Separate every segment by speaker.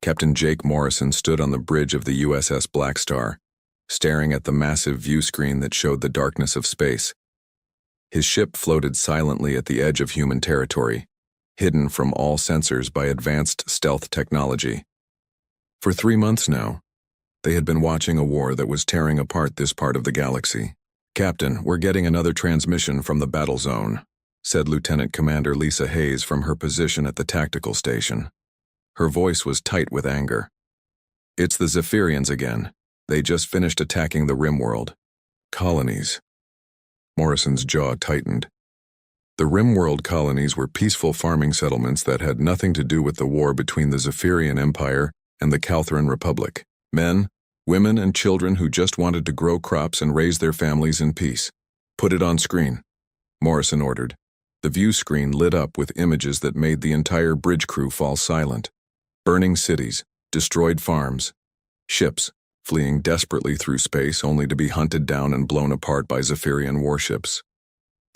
Speaker 1: Captain Jake Morrison stood on the bridge of the USS Blackstar, staring at the massive view screen that showed the darkness of space. His ship floated silently at the edge of human territory, hidden from all sensors by advanced stealth technology. For 3 months now, they had been watching a war that was tearing apart this part of the galaxy. "Captain, we're getting another transmission from the battle zone," said Lieutenant Commander Lisa Hayes from her position at the tactical station. Her voice was tight with anger. "It's the Zephyrians again. They just finished attacking the Rimworld. Colonies." Morrison's jaw tightened. The Rimworld colonies were peaceful farming settlements that had nothing to do with the war between the Zephyrian Empire and the Calthran Republic. Men, women, and children who just wanted to grow crops and raise their families in peace. "Put it on screen," Morrison ordered. The view screen lit up with images that made the entire bridge crew fall silent. Burning cities, destroyed farms, ships fleeing desperately through space only to be hunted down and blown apart by Zephyrian warships.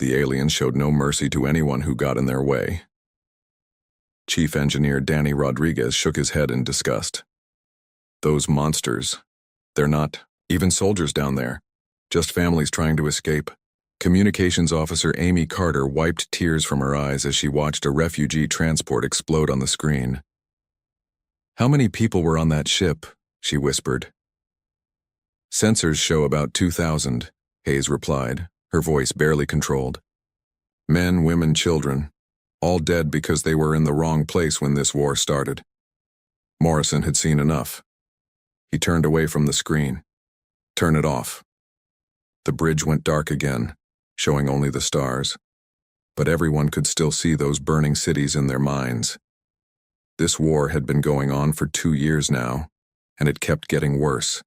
Speaker 1: The aliens showed no mercy to anyone who got in their way. Chief Engineer Danny Rodriguez shook his head in disgust. "Those monsters. They're not even soldiers down there, just families trying to escape." Communications Officer Amy Carter wiped tears from her eyes as she watched a refugee transport explode on the screen. "How many people were on that ship?" she whispered. "Sensors show about 2,000, Hayes replied, her voice barely controlled. "Men, women, children, all dead because they were in the wrong place when this war started." Morrison had seen enough. He turned away from the screen. "Turn it off." The bridge went dark again, showing only the stars. But everyone could still see those burning cities in their minds. This war had been going on for 2 years now, and it kept getting worse.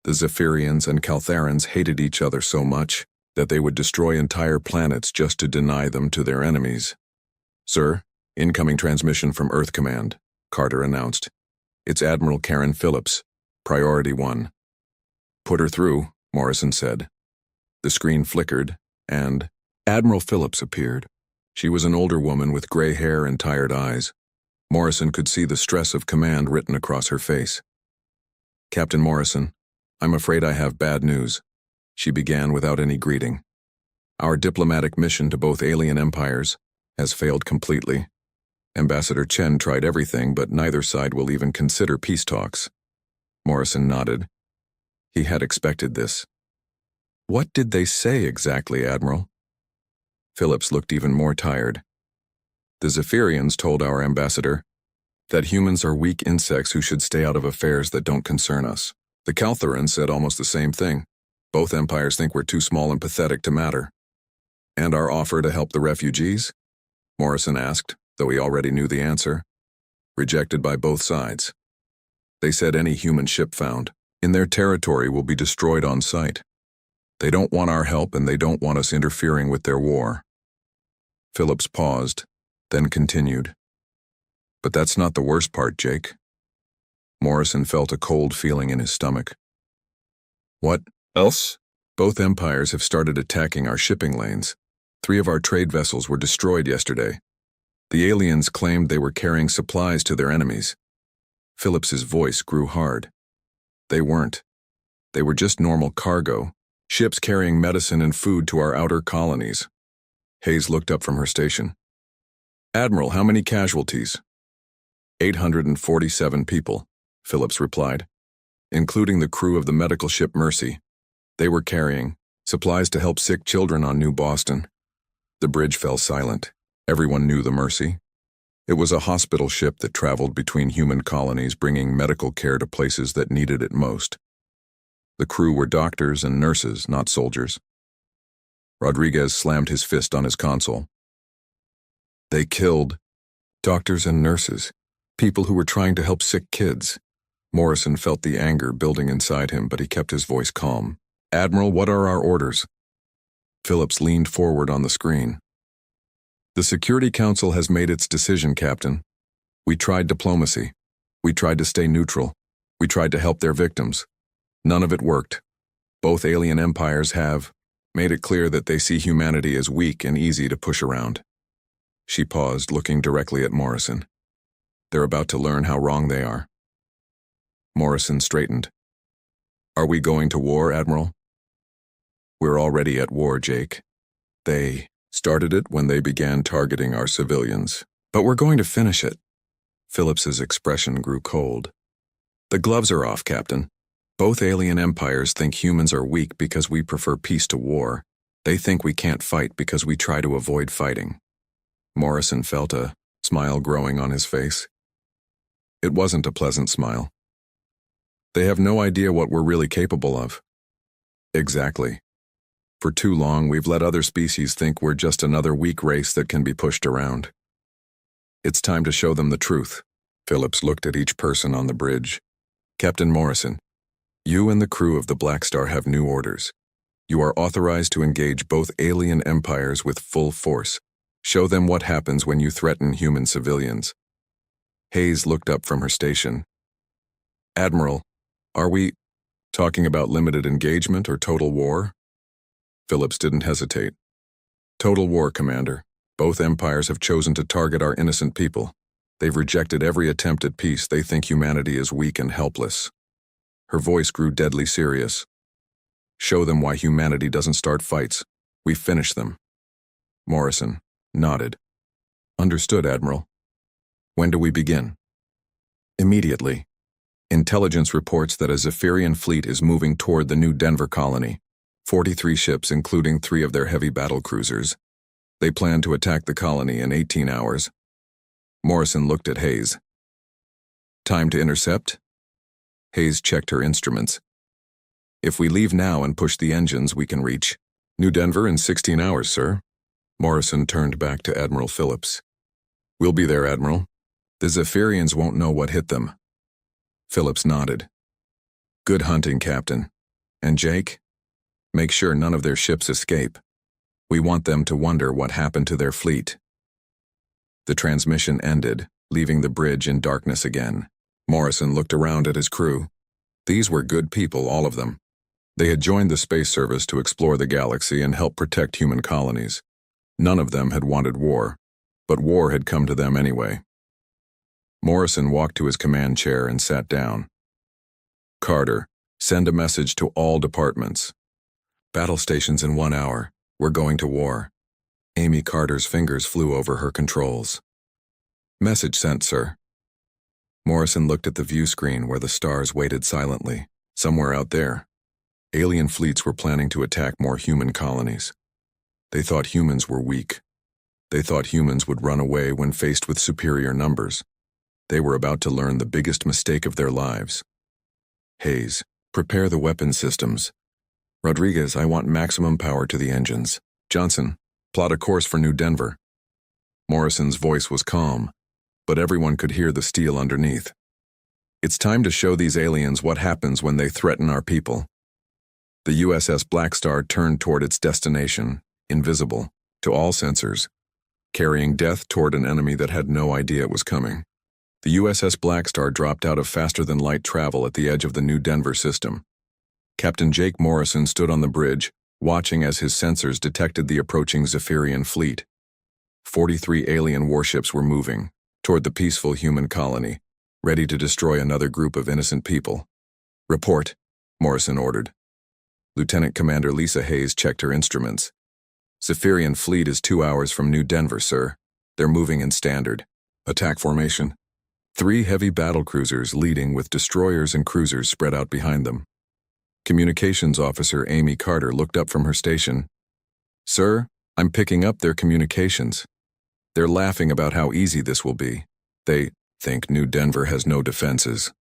Speaker 1: The Zephyrians and Caltharans hated each other so much that they would destroy entire planets just to deny them to their enemies. "Sir, incoming transmission from Earth Command," Carter announced. "It's Admiral Karen Phillips, Priority 1. "Put her through," Morrison said. The screen flickered, and Admiral Phillips appeared. She was an older woman with gray hair and tired eyes. Morrison could see the stress of command written across her face. "Captain Morrison, I'm afraid I have bad news," she began without any greeting. "Our diplomatic mission to both alien empires has failed completely. Ambassador Chen tried everything, but neither side will even consider peace talks." Morrison nodded. He had expected this. "What did they say exactly, Admiral?" Phillips looked even more tired. "The Zephyrians told our ambassador that humans are weak insects who should stay out of affairs that don't concern us. The Caltharans said almost the same thing. Both empires think we're too small and pathetic to matter." "And our offer to help the refugees?" Morrison asked, though he already knew the answer. "Rejected by both sides. They said any human ship found in their territory will be destroyed on sight. They don't want our help and they don't want us interfering with their war." Phillips paused, then continued. "But that's not the worst part, Jake." Morrison felt a cold feeling in his stomach. "What else?" "Both empires have started attacking our shipping lanes. 3 of our trade vessels were destroyed yesterday. The aliens claimed they were carrying supplies to their enemies." Phillips's voice grew hard. "They weren't. They were just normal cargo, ships carrying medicine and food to our outer colonies." Hayes looked up from her station. "Admiral, how many casualties?" 847 people, Phillips replied, "including the crew of the medical ship Mercy. They were carrying supplies to help sick children on New Boston." The bridge fell silent. Everyone knew the Mercy. It was a hospital ship that traveled between human colonies bringing medical care to places that needed it most. The crew were doctors and nurses, not soldiers. Rodriguez slammed his fist on his console. "They killed doctors and nurses, people who were trying to help sick kids." Morrison felt the anger building inside him, but he kept his voice calm. "Admiral, what are our orders?" Phillips leaned forward on the screen. "The Security Council has made its decision, Captain. We tried diplomacy. We tried to stay neutral. We tried to help their victims. None of it worked. Both alien empires have made it clear that they see humanity as weak and easy to push around." She paused, looking directly at Morrison. They're about to learn how wrong they are. Morrison straightened. Are we going to war, Admiral? We're already at war, Jake. They started it when they began targeting our civilians. But we're going to finish it. Phillips's expression grew cold. The gloves are off, Captain. Both alien empires think humans are weak because we prefer peace to war. They think we can't fight because we try to avoid fighting. Morrison felt a smile growing on his face. It wasn't a pleasant smile. They have no idea what we're really capable of. Exactly. For too long, we've let other species think we're just another weak race that can be pushed around. It's time to show them the truth. Phillips looked at each person on the bridge. Captain Morrison, you and the crew of the Blackstar have new orders. You are authorized to engage both alien empires with full force. Show them what happens when you threaten human civilians. Hayes looked up from her station. Admiral, are we talking about limited engagement or total war? Phillips didn't hesitate. Total war, Commander. Both empires have chosen to target our innocent people. They've rejected every attempt at peace. They think humanity is weak and helpless. Her voice grew deadly serious. Show them why humanity doesn't start fights. We finish them. Morrison nodded. Understood, Admiral. When do we begin? Immediately. Intelligence reports that a Zephyrian fleet is moving toward the New Denver colony. 43 ships, including 3 of their heavy battle cruisers. They plan to attack the colony in 18 hours. Morrison looked at Hayes. Time to intercept? Hayes checked her instruments. If we leave now and push the engines, we can reach New Denver in 16 hours, sir. Morrison turned back to Admiral Phillips. We'll be there, Admiral. The Zephyrians won't know what hit them. Phillips nodded. Good hunting, Captain. And Jake? Make sure none of their ships escape. We want them to wonder what happened to their fleet. The transmission ended, leaving the bridge in darkness again. Morrison looked around at his crew. These were good people, all of them. They had joined the space service to explore the galaxy and help protect human colonies. None of them had wanted war, but war had come to them anyway. Morrison walked to his command chair and sat down. Carter, send a message to all departments. Battle stations in 1 hour. We're going to war. Amy Carter's fingers flew over her controls. Message sent, sir. Morrison looked at the view screen where the stars waited silently. Somewhere out there, alien fleets were planning to attack more human colonies. They thought humans were weak. They thought humans would run away when faced with superior numbers. They were about to learn the biggest mistake of their lives. Hayes, prepare the weapon systems. Rodriguez, I want maximum power to the engines. Johnson, plot a course for New Denver. Morrison's voice was calm, but everyone could hear the steel underneath. It's time to show these aliens what happens when they threaten our people. The USS Blackstar turned toward its destination, invisible to all sensors, carrying death toward an enemy that had no idea it was coming. The USS Blackstar dropped out of faster-than-light travel at the edge of the New Denver system. Captain Jake Morrison stood on the bridge, watching as his sensors detected the approaching Zephyrian fleet. 43 alien warships were moving toward the peaceful human colony, ready to destroy another group of innocent people. Report, Morrison ordered. Lieutenant Commander Lisa Hayes checked her instruments. Zephyrian fleet is 2 hours from New Denver, sir. They're moving in standard attack formation. 3 heavy battlecruisers leading with destroyers and cruisers spread out behind them. Communications Officer Amy Carter looked up from her station. Sir, I'm picking up their communications. They're laughing about how easy this will be. They think New Denver has no defenses.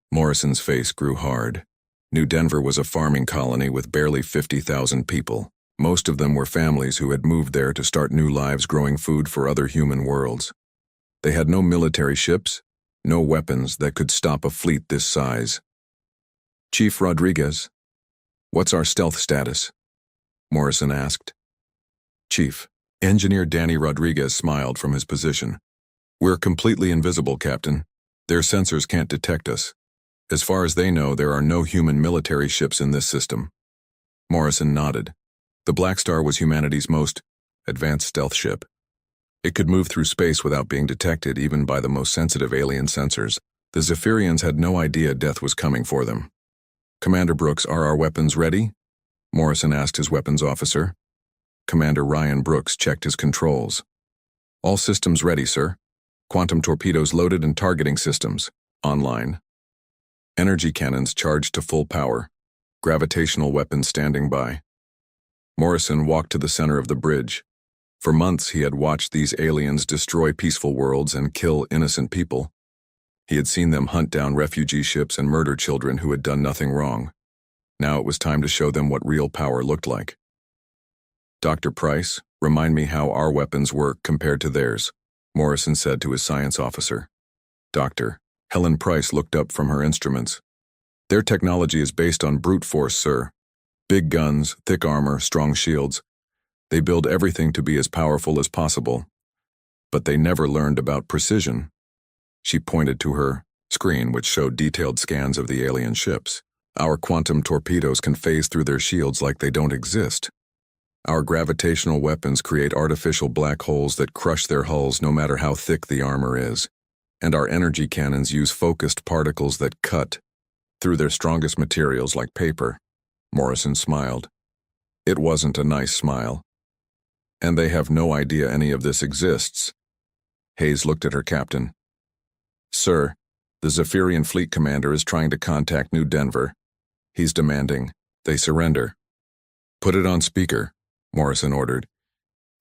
Speaker 1: Morrison's face grew hard. New Denver was a farming colony with barely 50,000 people. Most of them were families who had moved there to start new lives growing food for other human worlds. They had no military ships, no weapons that could stop a fleet this size. Chief Rodriguez, what's our stealth status? Morrison asked. Chief, Engineer Danny Rodriguez smiled from his position. We're completely invisible, Captain. Their sensors can't detect us. As far as they know, there are no human military ships in this system. Morrison nodded. The Blackstar was humanity's most advanced stealth ship. It could move through space without being detected even by the most sensitive alien sensors. The Zephyrians had no idea death was coming for them. "Commander Brooks, are our weapons ready?" Morrison asked his weapons officer. Commander Ryan Brooks checked his controls. "All systems ready, sir. Quantum torpedoes loaded and targeting systems online. Energy cannons charged to full power. Gravitational weapons standing by." Morrison walked to the center of the bridge. For months he had watched these aliens destroy peaceful worlds and kill innocent people. He had seen them hunt down refugee ships and murder children who had done nothing wrong. Now it was time to show them what real power looked like. "Dr. Price, remind me how our weapons work compared to theirs," Morrison said to his science officer. "Doctor." Helen Price looked up from her instruments. "Their technology is based on brute force, sir. Big guns, thick armor, strong shields. They build everything to be as powerful as possible. But they never learned about precision." She pointed to her screen, which showed detailed scans of the alien ships. "Our quantum torpedoes can phase through their shields like they don't exist. Our gravitational weapons create artificial black holes that crush their hulls no matter how thick the armor is. And our energy cannons use focused particles that cut through their strongest materials like paper." Morrison smiled. It wasn't a nice smile. "And they have no idea any of this exists." Hayes looked at her captain. "Sir, the Zephyrian fleet commander is trying to contact New Denver. He's demanding they surrender." "Put it on speaker," Morrison ordered.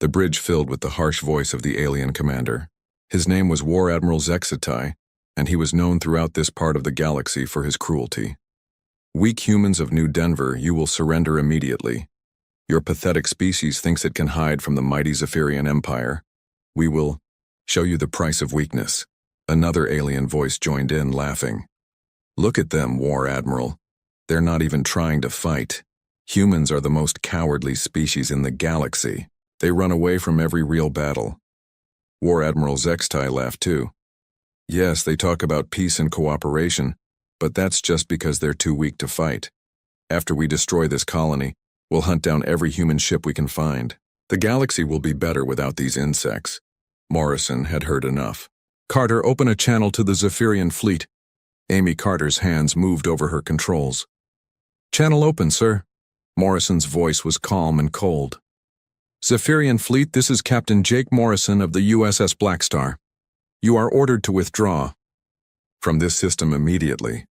Speaker 1: The bridge filled with the harsh voice of the alien commander. His name was War Admiral Zexatai, and he was known throughout this part of the galaxy for his cruelty. "Weak humans of New Denver, you will surrender immediately. Your pathetic species thinks it can hide from the mighty Zephyrian Empire. We will show you the price of weakness." Another alien voice joined in, laughing. "Look at them, War Admiral. They're not even trying to fight. Humans are the most cowardly species in the galaxy. They run away from every real battle." War Admiral Zextai laughed too. "Yes, they talk about peace and cooperation, but that's just because they're too weak to fight. After we destroy this colony, we'll hunt down every human ship we can find. The galaxy will be better without these insects." Morrison had heard enough. "Carter, open a channel to the Zephyrian fleet." Amy Carter's hands moved over her controls. "Channel open, sir." Morrison's voice was calm and cold. "Zephyrian fleet, this is Captain Jake Morrison of the USS Blackstar. You are ordered to withdraw." From this system immediately.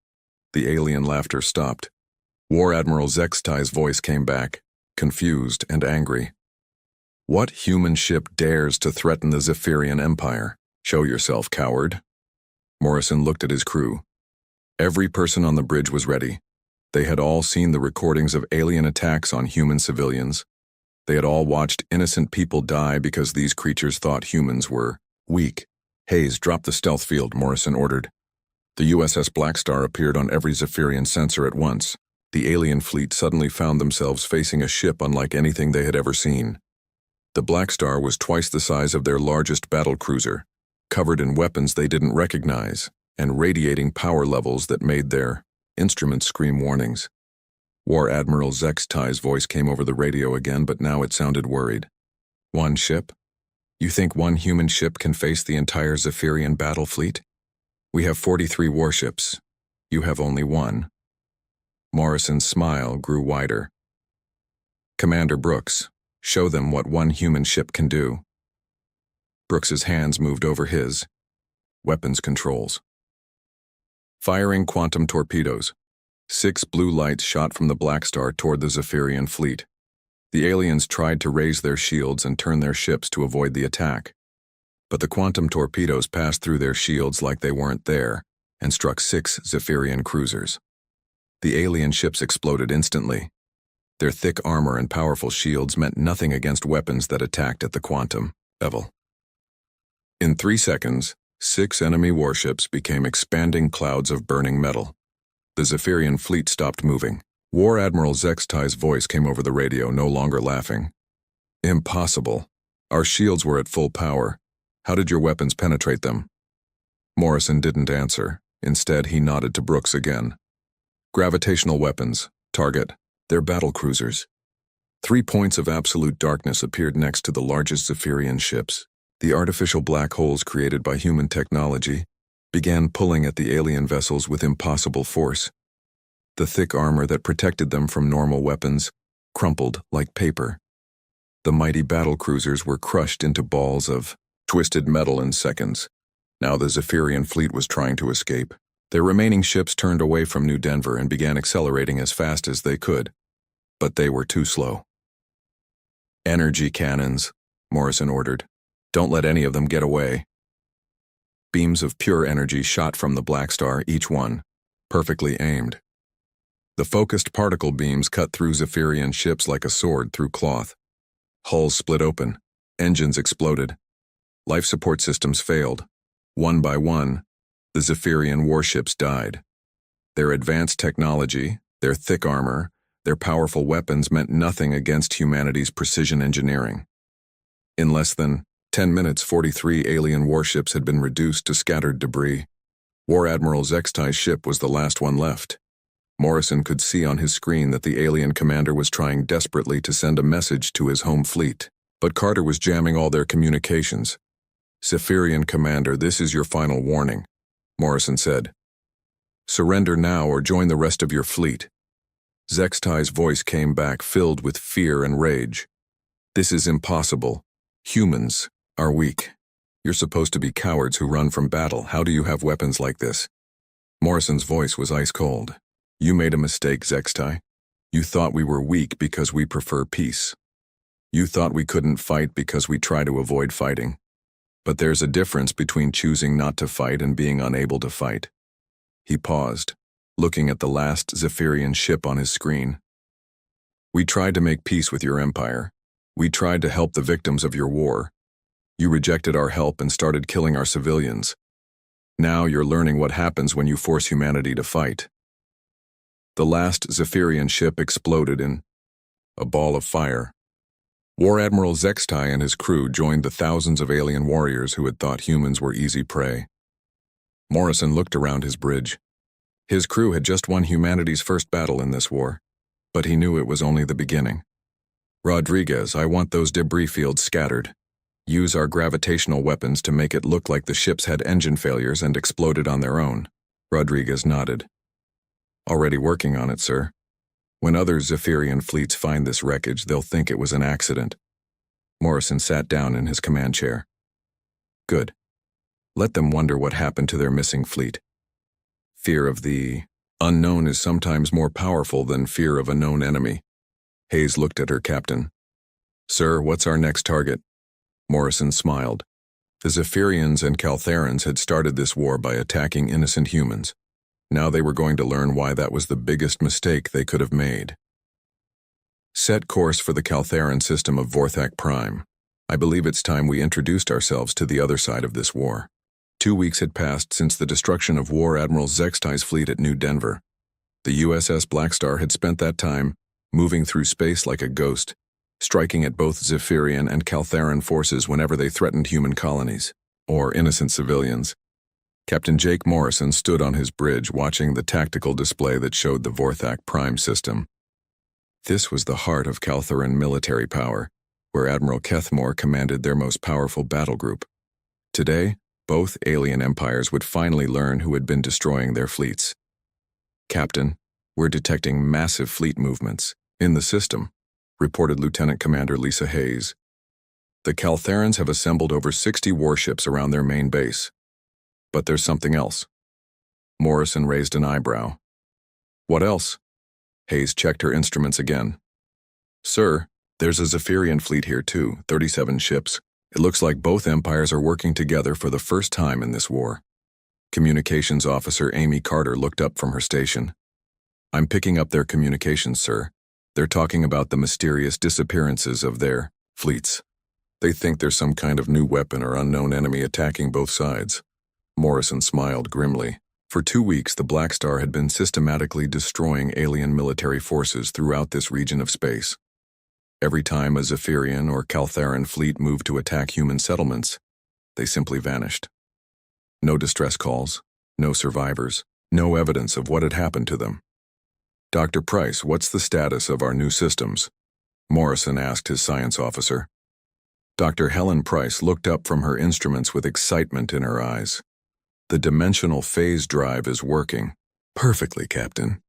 Speaker 1: The alien laughter stopped. War Admiral Zextai's voice came back, confused and angry. "What human ship dares to threaten the Zephyrian Empire? Show yourself, coward." Morrison looked at his crew. Every person on the bridge was ready. They had all seen the recordings of alien attacks on human civilians. They had all watched innocent people die because these creatures thought humans were weak. "Hayes, drop the stealth field," Morrison ordered. The USS Blackstar appeared on every Zephyrian sensor at once. The alien fleet suddenly found themselves facing a ship unlike anything they had ever seen. The Blackstar was twice the size of their largest battlecruiser, covered in weapons they didn't recognize, and radiating power levels that made their instruments scream warnings. War Admiral Zextai's voice came over the radio again, but now it sounded worried. "One ship? You think one human ship can face the entire Zephyrian battle fleet? We have 43 warships. You have only one." Morrison's smile grew wider. "Commander Brooks, show them what one human ship can do." Brooks's hands moved over his. Weapons controls. Firing quantum torpedoes. 6 blue lights shot from the Blackstar toward the Zephyrian fleet. The aliens tried to raise their shields and turn their ships to avoid the attack. But the quantum torpedoes passed through their shields like they weren't there and struck 6 Zephyrian cruisers. The alien ships exploded instantly. Their thick armor and powerful shields meant nothing against weapons that attacked at the quantum level. In 3 seconds, 6 enemy warships became expanding clouds of burning metal. The Zephyrian fleet stopped moving. War Admiral Zextai's voice came over the radio, no longer laughing. "Impossible. Our shields were at full power. How did your weapons penetrate them?" Morrison didn't answer. Instead, he nodded to Brooks again. "Gravitational weapons. Target. They're battlecruisers." 3 points of absolute darkness appeared next to the largest Zephyrian ships. The artificial black holes created by human technology began pulling at the alien vessels with impossible force. The thick armor that protected them from normal weapons crumpled like paper. The mighty battlecruisers were crushed into balls of twisted metal in seconds. Now the Zephyrian fleet was trying to escape. Their remaining ships turned away from New Denver and began accelerating as fast as they could. But they were too slow. "Energy cannons," Morrison ordered. "Don't let any of them get away." Beams of pure energy shot from the Blackstar, each one perfectly aimed. The focused particle beams cut through Zephyrian ships like a sword through cloth. Hulls split open. Engines exploded. Life support systems failed. One by one, the Zephyrian warships died. Their advanced technology, their thick armor, their powerful weapons meant nothing against humanity's precision engineering. In less than 10 minutes, 43 alien warships had been reduced to scattered debris. War Admiral Zextai's ship was the last one left. Morrison could see on his screen that the alien commander was trying desperately to send a message to his home fleet, but Carter was jamming all their communications. "Zephyrian commander, this is your final warning," Morrison said. "Surrender now or join the rest of your fleet." Zextai's voice came back, filled with fear and rage. "This is impossible. Humans are weak. You're supposed to be cowards who run from battle. How do you have weapons like this?" Morrison's voice was ice cold. "You made a mistake, Zextai. You thought we were weak because we prefer peace. You thought we couldn't fight because we try to avoid fighting. But there's a difference between choosing not to fight and being unable to fight." He paused, looking at the last Zephyrian ship on his screen. "We tried to make peace with your empire. We tried to help the victims of your war. You rejected our help and started killing our civilians. Now you're learning what happens when you force humanity to fight." The last Zephyrian ship exploded in a ball of fire. War Admiral Zextai and his crew joined the thousands of alien warriors who had thought humans were easy prey. Morrison looked around his bridge. His crew had just won humanity's first battle in this war, but he knew it was only the beginning. "Rodriguez, I want those debris fields scattered. Use our gravitational weapons to make it look like the ships had engine failures and exploded on their own." Rodriguez nodded. "Already working on it, sir. When other Zephyrian fleets find this wreckage, they'll think it was an accident." Morrison sat down in his command chair. "Good. Let them wonder what happened to their missing fleet. Fear of the unknown is sometimes more powerful than fear of a known enemy." Hayes looked at her captain. "Sir, what's our next target?" Morrison smiled. The Zephyrians and Caltherans had started this war by attacking innocent humans. Now they were going to learn why that was the biggest mistake they could have made. "Set course for the Caltheran system of Vorthak Prime. I believe it's time we introduced ourselves to the other side of this war." 2 weeks had passed since the destruction of War Admiral Zextai's fleet at New Denver. The USS Blackstar had spent that time moving through space like a ghost, striking at both Zephyrian and Caltheran forces whenever they threatened human colonies, or innocent civilians. Captain Jake Morrison stood on his bridge watching the tactical display that showed the Vorthak Prime system. This was the heart of Caltheran military power, where Admiral Kethmore commanded their most powerful battle group. Today, both alien empires would finally learn who had been destroying their fleets. "Captain, we're detecting massive fleet movements in the system," reported Lieutenant Commander Lisa Hayes. "The Caltherans have assembled over 60 warships around their main base. But there's something else." Morrison raised an eyebrow. "What else?" Hayes checked her instruments again. "Sir, there's a Zephyrian fleet here too, 37 ships. It looks like both empires are working together for the first time in this war." Communications Officer Amy Carter looked up from her station. "I'm picking up their communications, sir. They're talking about the mysterious disappearances of their fleets. They think there's some kind of new weapon or unknown enemy attacking both sides." Morrison smiled grimly. For 2 weeks, the Blackstar had been systematically destroying alien military forces throughout this region of space. Every time a Zephyrian or Caltheran fleet moved to attack human settlements, they simply vanished. No distress calls, no survivors, no evidence of what had happened to them. "Dr. Price, what's the status of our new systems?" Morrison asked his science officer. Dr. Helen Price looked up from her instruments with excitement in her eyes. The dimensional phase drive is working. Perfectly, Captain.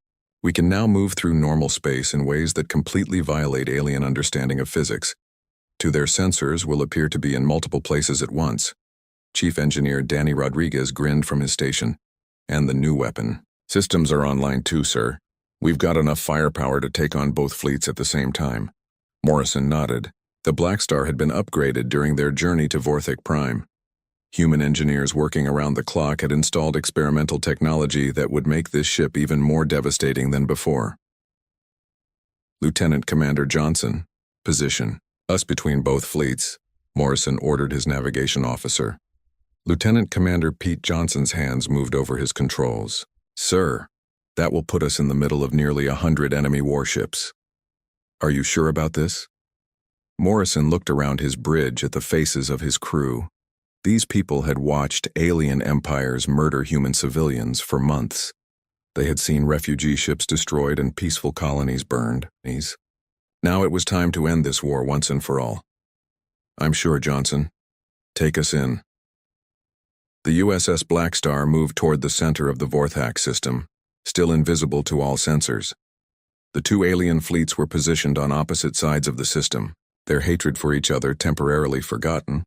Speaker 1: We can now move through normal space in ways that completely violate alien understanding of physics. To their sensors, we'll appear to be in multiple places at once. Chief Engineer Danny Rodriguez grinned from his station. And the new weapon. Systems are online too, sir. We've got enough firepower to take on both fleets at the same time. Morrison nodded. The Blackstar had been upgraded during their journey to Vorthik Prime. Human engineers working around the clock had installed experimental technology that would make this ship even more devastating than before. Lieutenant Commander Johnson, position. Us between both fleets, Morrison ordered his navigation officer. Lieutenant Commander Pete Johnson's hands moved over his controls. Sir, that will put us in the middle of nearly 100 enemy warships. Are you sure about this? Morrison looked around his bridge at the faces of his crew. These people had watched alien empires murder human civilians for months. They had seen refugee ships destroyed and peaceful colonies burned. Now it was time to end this war once and for all. I'm sure, Johnson. Take us in. The USS Blackstar moved toward the center of the Vorthak system, still invisible to all sensors. The two alien fleets were positioned on opposite sides of the system, their hatred for each other temporarily forgotten,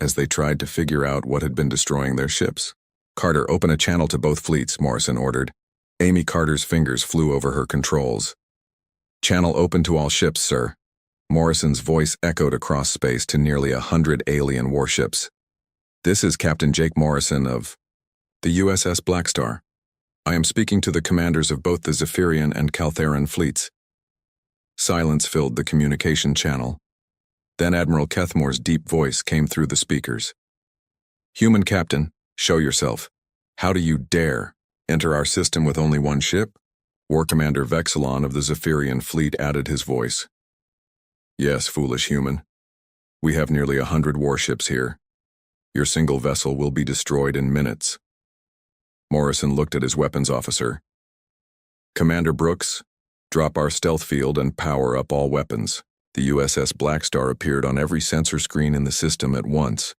Speaker 1: as they tried to figure out what had been destroying their ships. Carter, open a channel to both fleets, Morrison ordered. Amy Carter's fingers flew over her controls. Channel open to all ships, sir. Morrison's voice echoed across space to nearly 100 alien warships. This is Captain Jake Morrison of the USS Blackstar. I am speaking to the commanders of both the Zephyrian and Caltheran fleets. Silence filled the communication channel. Then Admiral Kethmore's deep voice came through the speakers. Human Captain, show yourself. How do you dare enter our system with only one ship? War Commander Vexilon of the Zephyrian fleet added his voice. Yes, foolish human. We have nearly 100 warships here. Your single vessel will be destroyed in minutes. Morrison looked at his weapons officer. Commander Brooks, drop our stealth field and power up all weapons. The USS Blackstar appeared on every sensor screen in the system at once.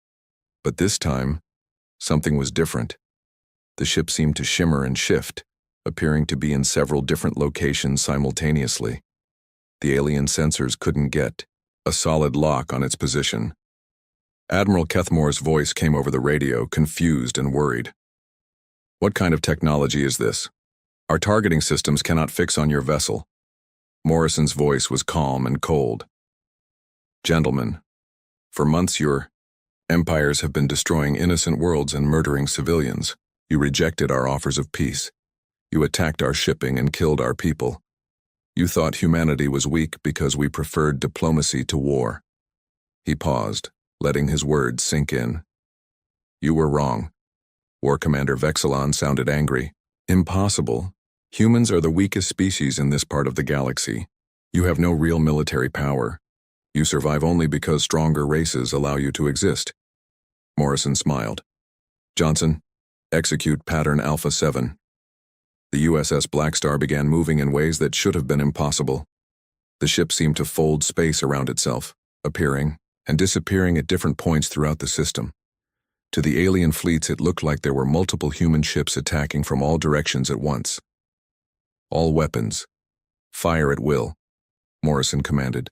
Speaker 1: But this time, something was different. The ship seemed to shimmer and shift, appearing to be in several different locations simultaneously. The alien sensors couldn't get a solid lock on its position. Admiral Kethmore's voice came over the radio, confused and worried. What kind of technology is this? Our targeting systems cannot fix on your vessel. Morrison's voice was calm and cold. Gentlemen, for months your empires have been destroying innocent worlds and murdering civilians. You rejected our offers of peace. You attacked our shipping and killed our people. You thought humanity was weak because we preferred diplomacy to war. He paused, letting his words sink in. You were wrong. War Commander Vexilon sounded angry. Impossible. Humans are the weakest species in this part of the galaxy. You have no real military power. You survive only because stronger races allow you to exist. Morrison smiled. Johnson, execute pattern Alpha 7. The USS Blackstar began moving in ways that should have been impossible. The ship seemed to fold space around itself, appearing and disappearing at different points throughout the system. To the alien fleets, it looked like there were multiple human ships attacking from all directions at once. All weapons. Fire at will, Morrison commanded.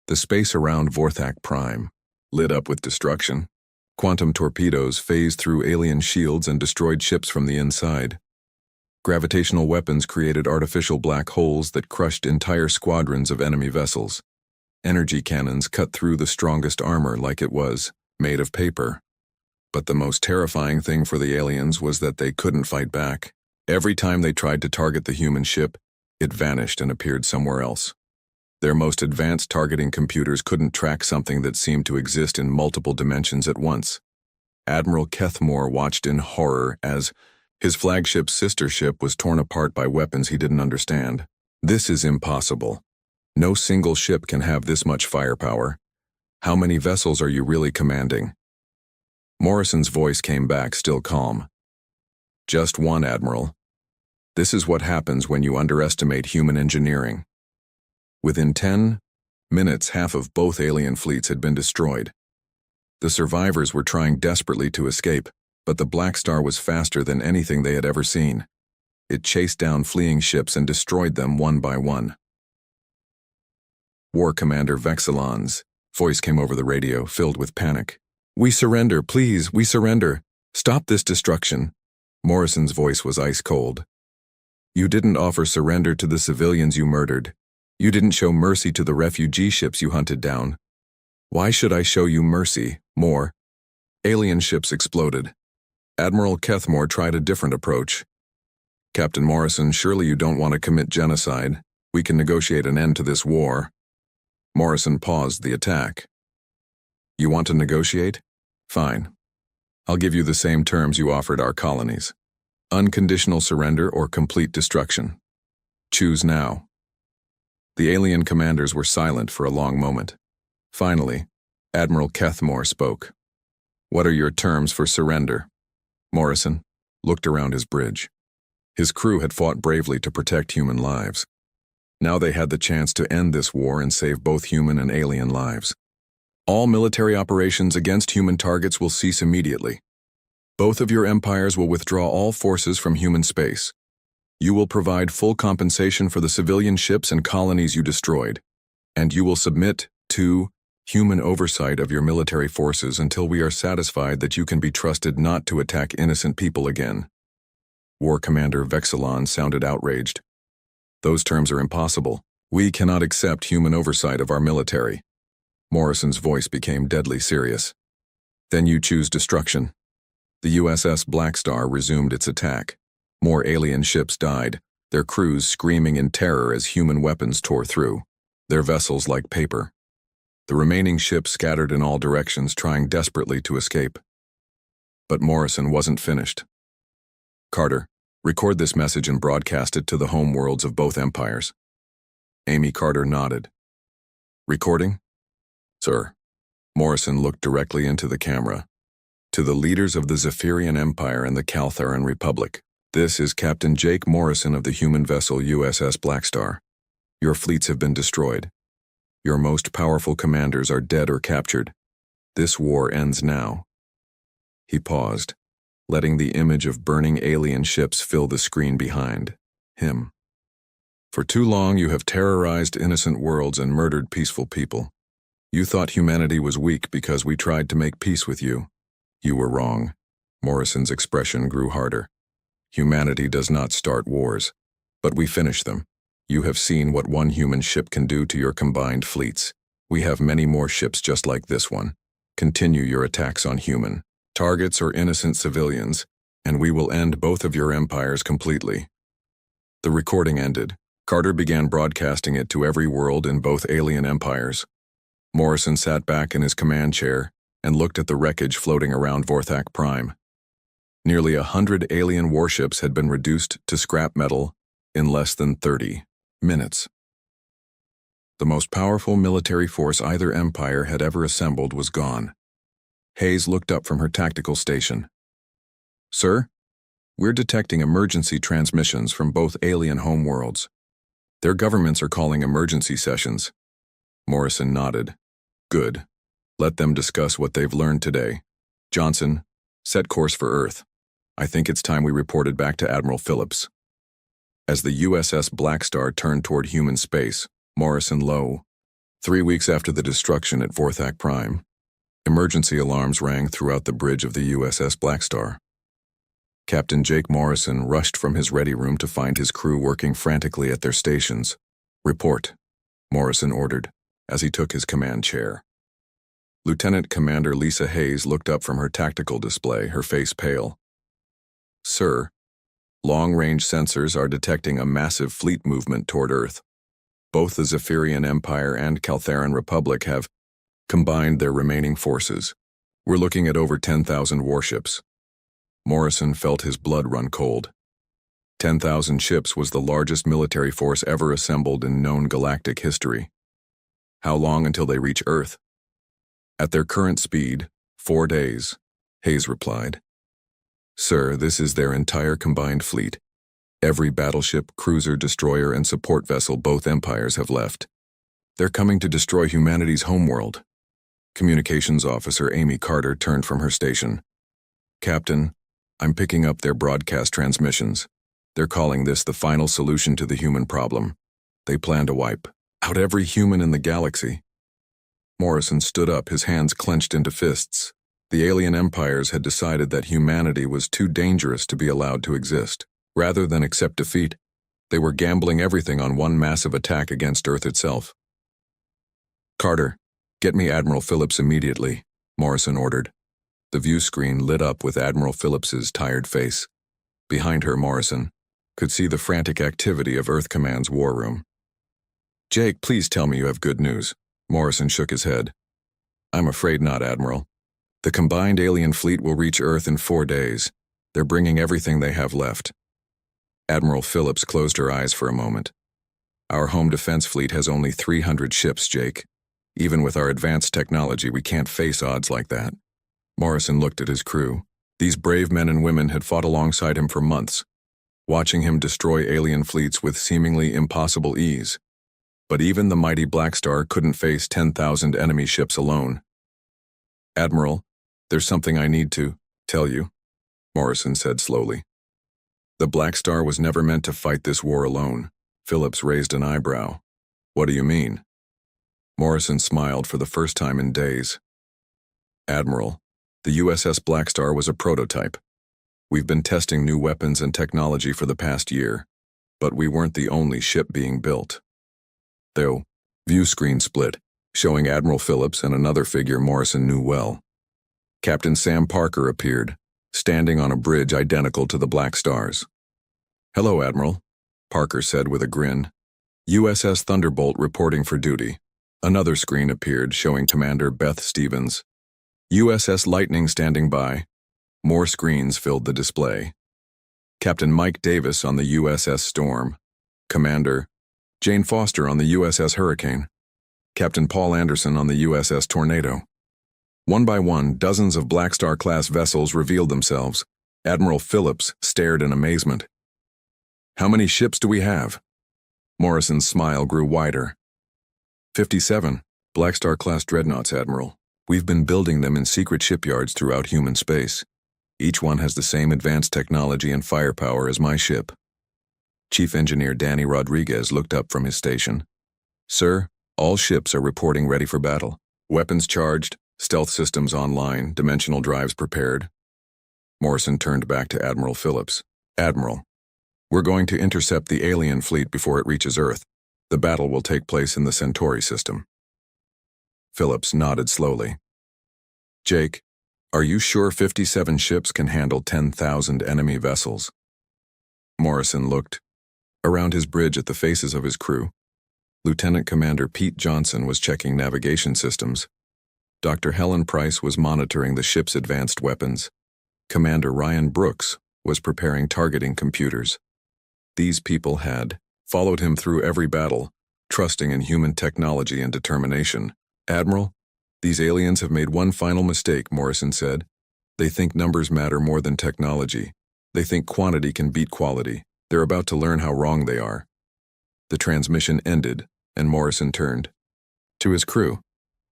Speaker 1: The space around Vorthak Prime lit up with destruction. Quantum torpedoes phased through alien shields and destroyed ships from the inside. Gravitational weapons created artificial black holes that crushed entire squadrons of enemy vessels. Energy cannons cut through the strongest armor like it was made of paper. But the most terrifying thing for the aliens was that they couldn't fight back. Every time they tried to target the human ship, it vanished and appeared somewhere else. Their most advanced targeting computers couldn't track something that seemed to exist in multiple dimensions at once. Admiral Kethmore watched in horror as his flagship's sister ship was torn apart by weapons he didn't understand. This is impossible. No single ship can have this much firepower. How many vessels are you really commanding? Morrison's voice came back, still calm. Just one, Admiral. This is what happens when you underestimate human engineering. Within 10 minutes, half of both alien fleets had been destroyed. The survivors were trying desperately to escape, but the Blackstar was faster than anything they had ever seen. It chased down fleeing ships and destroyed them one by one. War Commander Vexilon's voice came over the radio, filled with panic. "We surrender, please, we surrender. Stop this destruction." Morrison's voice was ice cold. "You didn't offer surrender to the civilians you murdered. You didn't show mercy to the refugee ships you hunted down. Why should I show you mercy? More." Alien ships exploded. Admiral Kethmore tried a different approach. "Captain Morrison, surely you don't want to commit genocide. We can negotiate an end to this war." Morrison paused the attack. "You want to negotiate? Fine. I'll give you the same terms you offered our colonies. Unconditional surrender or complete destruction. Choose now." The alien commanders were silent for a long moment. Finally, Admiral Kethmore spoke. "What are your terms for surrender?" Morrison looked around his bridge. His crew had fought bravely to protect human lives. Now they had the chance to end this war and save both human and alien lives. "All military operations against human targets will cease immediately. Both of your empires will withdraw all forces from human space. You will provide full compensation for the civilian ships and colonies you destroyed, and you will submit to human oversight of your military forces until we are satisfied that you can be trusted not to attack innocent people again." War Commander Vexilon sounded outraged. "Those terms are impossible. We cannot accept human oversight of our military." Morrison's voice became deadly serious. "Then you choose destruction." The USS Blackstar resumed its attack. More alien ships died, their crews screaming in terror as human weapons tore through, their vessels like paper. The remaining ships scattered in all directions, trying desperately to escape. But Morrison wasn't finished. "Carter, record this message and broadcast it to the home worlds of both empires." Amy Carter nodded. "Recording?" "Sir." Morrison looked directly into the camera. "To the leaders of the Zephyrian Empire and the Caltharan Republic, this is Captain Jake Morrison of the human vessel USS Blackstar. Your fleets have been destroyed. Your most powerful commanders are dead or captured. This war ends now." He paused, letting the image of burning alien ships fill the screen behind him. "For too long you have terrorized innocent worlds and murdered peaceful people. You thought humanity was weak because we tried to make peace with you. You were wrong." Morrison's expression grew harder. "Humanity does not start wars, but we finish them. You have seen what one human ship can do to your combined fleets. We have many more ships just like this one. Continue your attacks on human targets or innocent civilians, and we will end both of your empires completely." The recording ended. Carter began broadcasting it to every world in both alien empires. Morrison sat back in his command chair and looked at the wreckage floating around Vorthak Prime. Nearly 100 alien warships had been reduced to scrap metal in less than 30 minutes. The most powerful military force either empire had ever assembled was gone. Hayes looked up from her tactical station. "Sir, we're detecting emergency transmissions from both alien homeworlds. Their governments are calling emergency sessions." Morrison nodded. "Good. Let them discuss what they've learned today. Johnson, set course for Earth. I think it's time we reported back to Admiral Phillips." As the USS Blackstar turned toward human space, Morrison low. 3 weeks after the destruction at Vorthak Prime, emergency alarms rang throughout the bridge of the USS Blackstar. Captain Jake Morrison rushed from his ready room to find his crew working frantically at their stations. "Report," Morrison ordered, as he took his command chair. Lieutenant Commander Lisa Hayes looked up from her tactical display, her face pale. "Sir, long-range sensors are detecting a massive fleet movement toward Earth. Both the Zephyrian Empire and Caltharan Republic have combined their remaining forces. We're looking at over 10,000 warships." Morrison felt his blood run cold. 10,000 ships was the largest military force ever assembled in known galactic history. How long until they reach Earth? "At their current speed, 4 days," Hayes replied. "Sir, this is their entire combined fleet. Every battleship, cruiser, destroyer, and support vessel both empires have left. They're coming to destroy humanity's homeworld. Communications officer Amy Carter turned from her station. Captain, I'm picking up their broadcast transmissions. They're calling this the final solution to the human problem. They plan to wipe out every human in the galaxy. Morrison stood up, his hands clenched into fists. The alien empires had decided that humanity was too dangerous to be allowed to exist. Rather than accept defeat, they were gambling everything on one massive attack against Earth itself. Carter, get me Admiral Phillips immediately, Morrison ordered. The view screen lit up with Admiral Phillips's tired face. Behind her, Morrison could see the frantic activity of Earth Command's war room. Jake, please tell me you have good news. Morrison shook his head. I'm afraid not, Admiral. The combined alien fleet will reach Earth in 4 days. They're bringing everything they have left. Admiral Phillips closed her eyes for a moment. Our home defense fleet has only 300 ships, Jake. Even with our advanced technology, we can't face odds like that. Morrison looked at his crew. These brave men and women had fought alongside him for months, watching him destroy alien fleets with seemingly impossible ease. But even the mighty Blackstar couldn't face 10,000 enemy ships alone. Admiral, there's something I need to tell you, Morrison said slowly. The Blackstar was never meant to fight this war alone. Phillips raised an eyebrow. What do you mean? Morrison smiled for the first time in days. Admiral, the USS Blackstar was a prototype. We've been testing new weapons and technology for the past year, but we weren't the only ship being built. Though, view screen split, showing Admiral Phillips and another figure Morrison knew well. Captain Sam Parker appeared, standing on a bridge identical to the Blackstar's. Hello, Admiral, Parker said with a grin. USS Thunderbolt reporting for duty. Another screen appeared showing Commander Beth Stevens. USS Lightning standing by. More screens filled the display. Captain Mike Davis on the USS Storm. Commander Jane Foster on the USS Hurricane. Captain Paul Anderson on the USS Tornado. One by one, dozens of Blackstar-class vessels revealed themselves. Admiral Phillips stared in amazement. How many ships do we have? Morrison's smile grew wider. 57 Blackstar-class dreadnoughts, Admiral. We've been building them in secret shipyards throughout human space. Each one has the same advanced technology and firepower as my ship. Chief Engineer Danny Rodriguez looked up from his station. Sir, all ships are reporting ready for battle. Weapons charged, stealth systems online, dimensional drives prepared. Morrison turned back to Admiral Phillips. Admiral, we're going to intercept the alien fleet before it reaches Earth. The battle will take place in the Centauri system. Phillips nodded slowly. Jake, are you sure 57 ships can handle 10,000 enemy vessels? Morrison looked around his bridge at the faces of his crew. Lieutenant Commander Pete Johnson was checking navigation systems. Dr. Helen Price was monitoring the ship's advanced weapons. Commander Ryan Brooks was preparing targeting computers. These people had followed him through every battle, trusting in human technology and determination. Admiral, these aliens have made one final mistake, Morrison said. They think numbers matter more than technology. They think quantity can beat quality. They're about to learn how wrong they are. The transmission ended, and Morrison turned to his crew.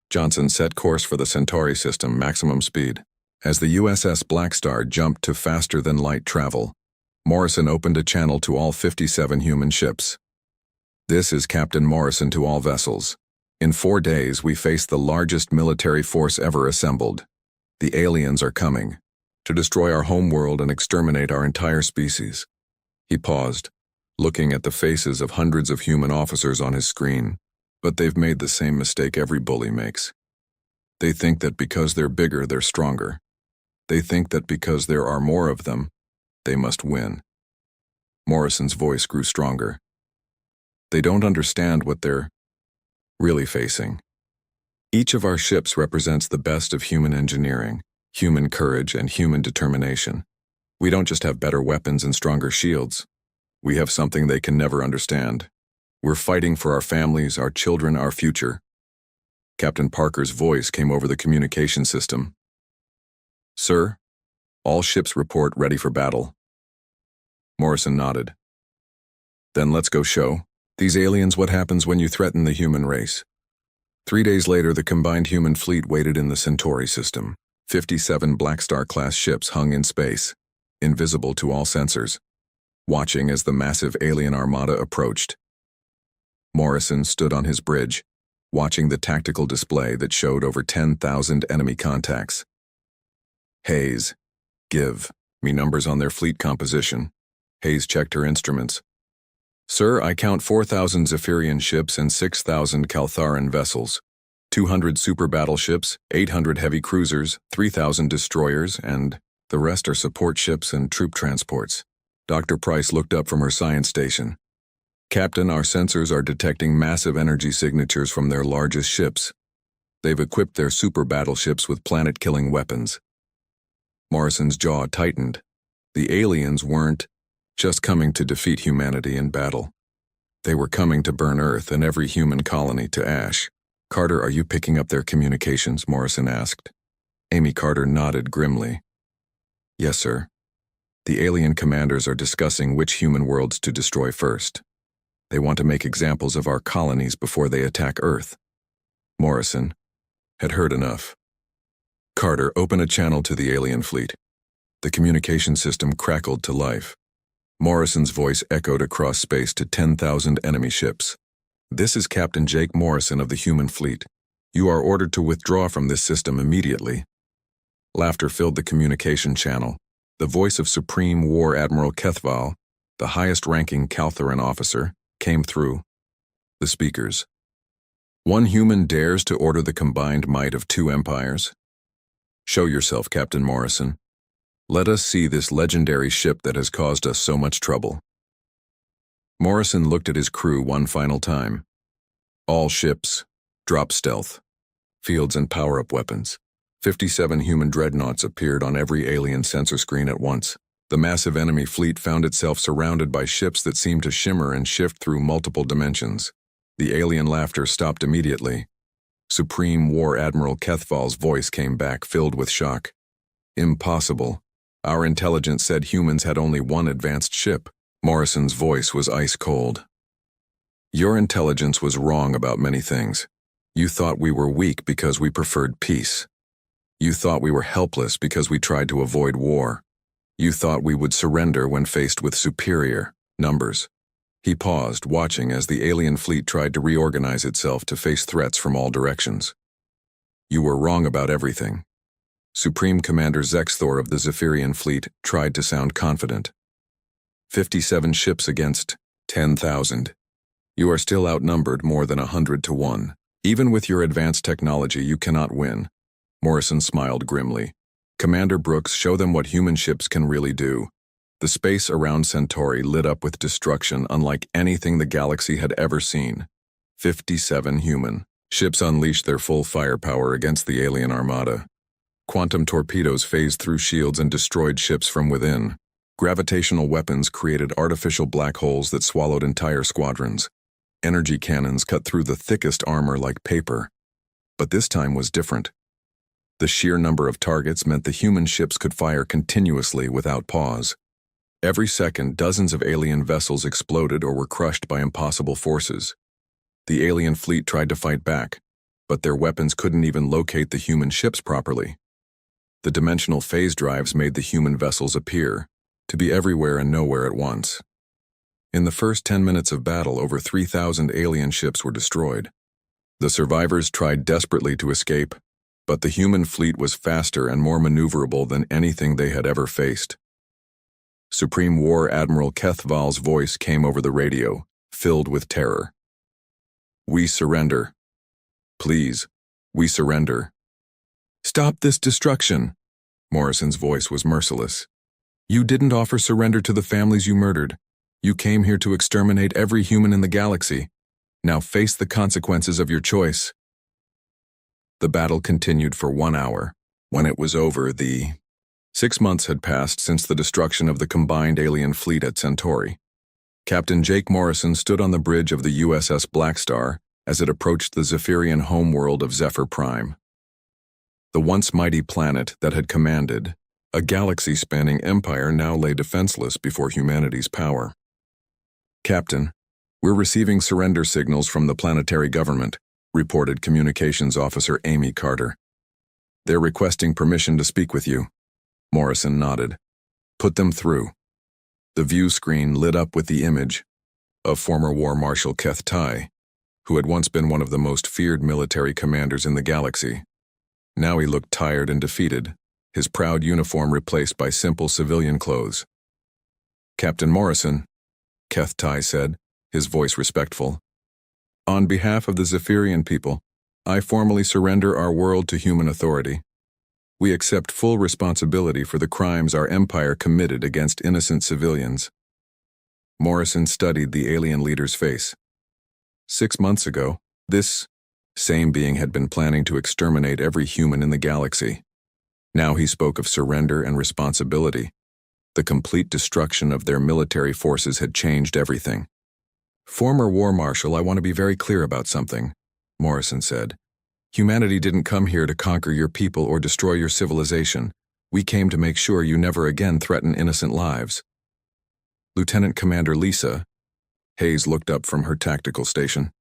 Speaker 1: Johnson set course for the Centauri system, maximum speed. As the USS Blackstar jumped to faster-than-light travel, Morrison opened a channel to all 57 human ships. This is Captain Morrison to all vessels. In 4 days, we face the largest military force ever assembled. The aliens are coming to destroy our homeworld and exterminate our entire species. He paused, looking at the faces of hundreds of human officers on his screen. But they've made the same mistake every bully makes. They think that because they're bigger, they're stronger. They think that because there are more of them, they must win. Morrison's voice grew stronger. They don't understand what they're really facing. Each of our ships represents the best of human engineering, human courage, and human determination. We don't just have better weapons and stronger shields. We have something they can never understand. We're fighting for our families, our children, our future. Captain Parker's voice came over the communication system. Sir, all ships report ready for battle. Morrison nodded. Then let's go show these aliens what happens when you threaten the human race. 3 days later, the combined human fleet waited in the Centauri system. 57 Blackstar-class ships hung in space, invisible to all sensors, watching as the massive alien armada approached. Morrison stood on his bridge, watching the tactical display that showed over 10,000 enemy contacts. Hayes, give me numbers on their fleet composition. Hayes checked her instruments. Sir, I count 4,000 Zephyrian ships and 6,000 Caltharan vessels, 200 super battleships, 800 heavy cruisers, 3,000 destroyers, and the rest are support ships and troop transports. Dr. Price looked up from her science station. Captain, our sensors are detecting massive energy signatures from their largest ships. They've equipped their super battleships with planet-killing weapons. Morrison's jaw tightened. The aliens weren't just coming to defeat humanity in battle. They were coming to burn Earth and every human colony to ash. Carter, are you picking up their communications? Morrison asked. Amy Carter nodded grimly. Yes, sir. The alien commanders are discussing which human worlds to destroy first. They want to make examples of our colonies before they attack Earth. Morrison had heard enough. Carter, open a channel to the alien fleet. The communication system crackled to life. Morrison's voice echoed across space to 10,000 enemy ships. This is Captain Jake Morrison of the human fleet. You are ordered to withdraw from this system immediately. Laughter filled the communication channel. The voice of Supreme War Admiral Kethval, the highest-ranking Caltharan officer, came through. The speakers. One human dares to order the combined might of two empires? Show yourself, Captain Morrison. Let us see this legendary ship that has caused us so much trouble. Morrison looked at his crew one final time. All ships, drop stealth, fields and power-up weapons. 57 human dreadnoughts appeared on every alien sensor screen at once. The massive enemy fleet found itself surrounded by ships that seemed to shimmer and shift through multiple dimensions. The alien laughter stopped immediately. Supreme War Admiral Kethval's voice came back, filled with shock. Impossible. Our intelligence said humans had only one advanced ship. Morrison's voice was ice cold. Your intelligence was wrong about many things. You thought we were weak because we preferred peace. You thought we were helpless because we tried to avoid war. You thought we would surrender when faced with superior numbers. He paused, watching as the alien fleet tried to reorganize itself to face threats from all directions. You were wrong about everything. Supreme Commander Zexthor of the Zephyrian fleet tried to sound confident. 57 ships against 10,000. You are still outnumbered more than 100 to 1. Even with your advanced technology, you cannot win. Morrison smiled grimly. Commander Brooks, show them what human ships can really do. The space around Centauri lit up with destruction unlike anything the galaxy had ever seen. 57 human ships unleashed their full firepower against the alien armada. Quantum torpedoes phased through shields and destroyed ships from within. Gravitational weapons created artificial black holes that swallowed entire squadrons. Energy cannons cut through the thickest armor like paper. But this time was different. The sheer number of targets meant the human ships could fire continuously without pause. Every second, dozens of alien vessels exploded or were crushed by impossible forces. The alien fleet tried to fight back, but their weapons couldn't even locate the human ships properly. The dimensional phase drives made the human vessels appear to be everywhere and nowhere at once. In the first 10 minutes of battle, over 3,000 alien ships were destroyed. The survivors tried desperately to escape, but the human fleet was faster and more maneuverable than anything they had ever faced. Supreme War Admiral Kethval's voice came over the radio, filled with terror. We surrender. Please, we surrender. Stop this destruction. Morrison's voice was merciless. You didn't offer surrender to the families you murdered. You came here to exterminate every human in the galaxy. Now face the consequences of your choice. The battle continued for 1 hour. When it was over, 6 months had passed since the destruction of the combined alien fleet at Centauri. Captain Jake Morrison stood on the bridge of the USS Blackstar as it approached the Zephyrian homeworld of Zephyr Prime. The once mighty planet that had commanded a galaxy-spanning empire now lay defenseless before humanity's power. Captain, we're receiving surrender signals from the planetary government. reported Communications Officer Amy Carter. "They're requesting permission to speak with you." Morrison nodded. "Put them through." The view screen lit up with the image of former War Marshal Keth Tai, who had once been one of the most feared military commanders in the galaxy. Now he looked tired and defeated, his proud uniform replaced by simple civilian clothes. "Captain Morrison," Keth Tai said, his voice respectful. "On behalf of the Zephyrian people, I formally surrender our world to human authority. We accept full responsibility for the crimes our empire committed against innocent civilians." Morrison studied the alien leader's face. 6 months ago, this same being had been planning to exterminate every human in the galaxy. Now he spoke of surrender and responsibility. The complete destruction of their military forces had changed everything. "Former War Marshal, I want to be very clear about something," Morrison said. "Humanity didn't come here to conquer your people or destroy your civilization. We came to make sure you never again threaten innocent lives." Lieutenant Commander Lisa Hayes looked up from her tactical station.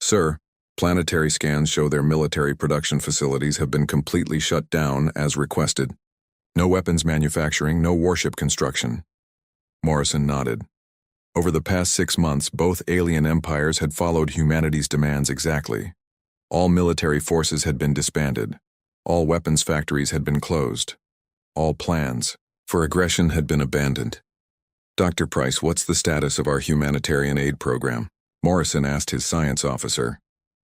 Speaker 1: "Sir, planetary scans show their military production facilities have been completely shut down as requested. No weapons manufacturing, no warship construction." Morrison nodded. Over the past 6 months, both alien empires had followed humanity's demands exactly. All military forces had been disbanded. All weapons factories had been closed. All plans for aggression had been abandoned. "Dr. Price, what's the status of our humanitarian aid program?" Morrison asked his science officer.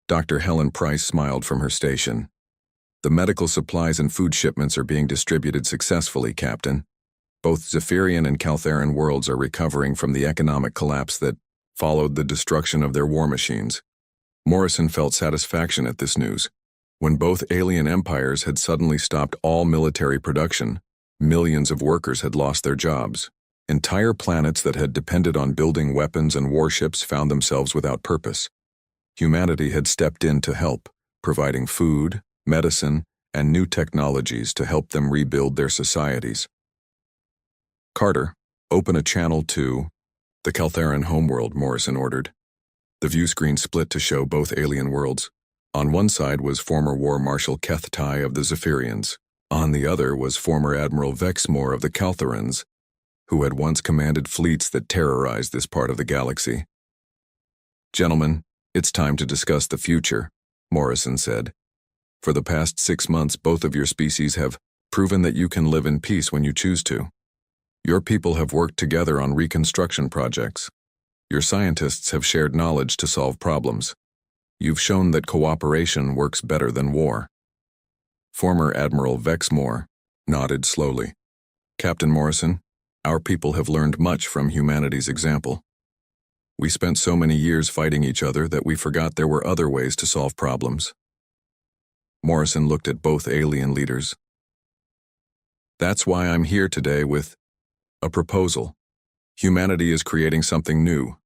Speaker 1: Dr. Helen Price smiled from her station. "The medical supplies and food shipments are being distributed successfully, Captain. Both Zephyrian and Caltheran worlds are recovering from the economic collapse that followed the destruction of their war machines." Morrison felt satisfaction at this news. When both alien empires had suddenly stopped all military production, millions of workers had lost their jobs. Entire planets that had depended on building weapons and warships found themselves without purpose. Humanity had stepped in to help, providing food, medicine, and new technologies to help them rebuild their societies. "Carter, open a channel to the Caltheran homeworld," Morrison ordered. The view screen split to show both alien worlds. On one side was former War Marshal Keth Tai of the Zephyrians. On the other was former Admiral Vexmore of the Caltherans, who had once commanded fleets that terrorized this part of the galaxy. "Gentlemen, it's time to discuss the future," Morrison said. "For the past 6 months, both of your species have proven that you can live in peace when you choose to. Your people have worked together on reconstruction projects. Your scientists have shared knowledge to solve problems. You've shown that cooperation works better than war." Former Admiral Vexmore nodded slowly. "Captain Morrison, our people have learned much from humanity's example. We spent so many years fighting each other that we forgot there were other ways to solve problems." Morrison looked at both alien leaders. "That's why I'm here today with a proposal. Humanity is creating something new.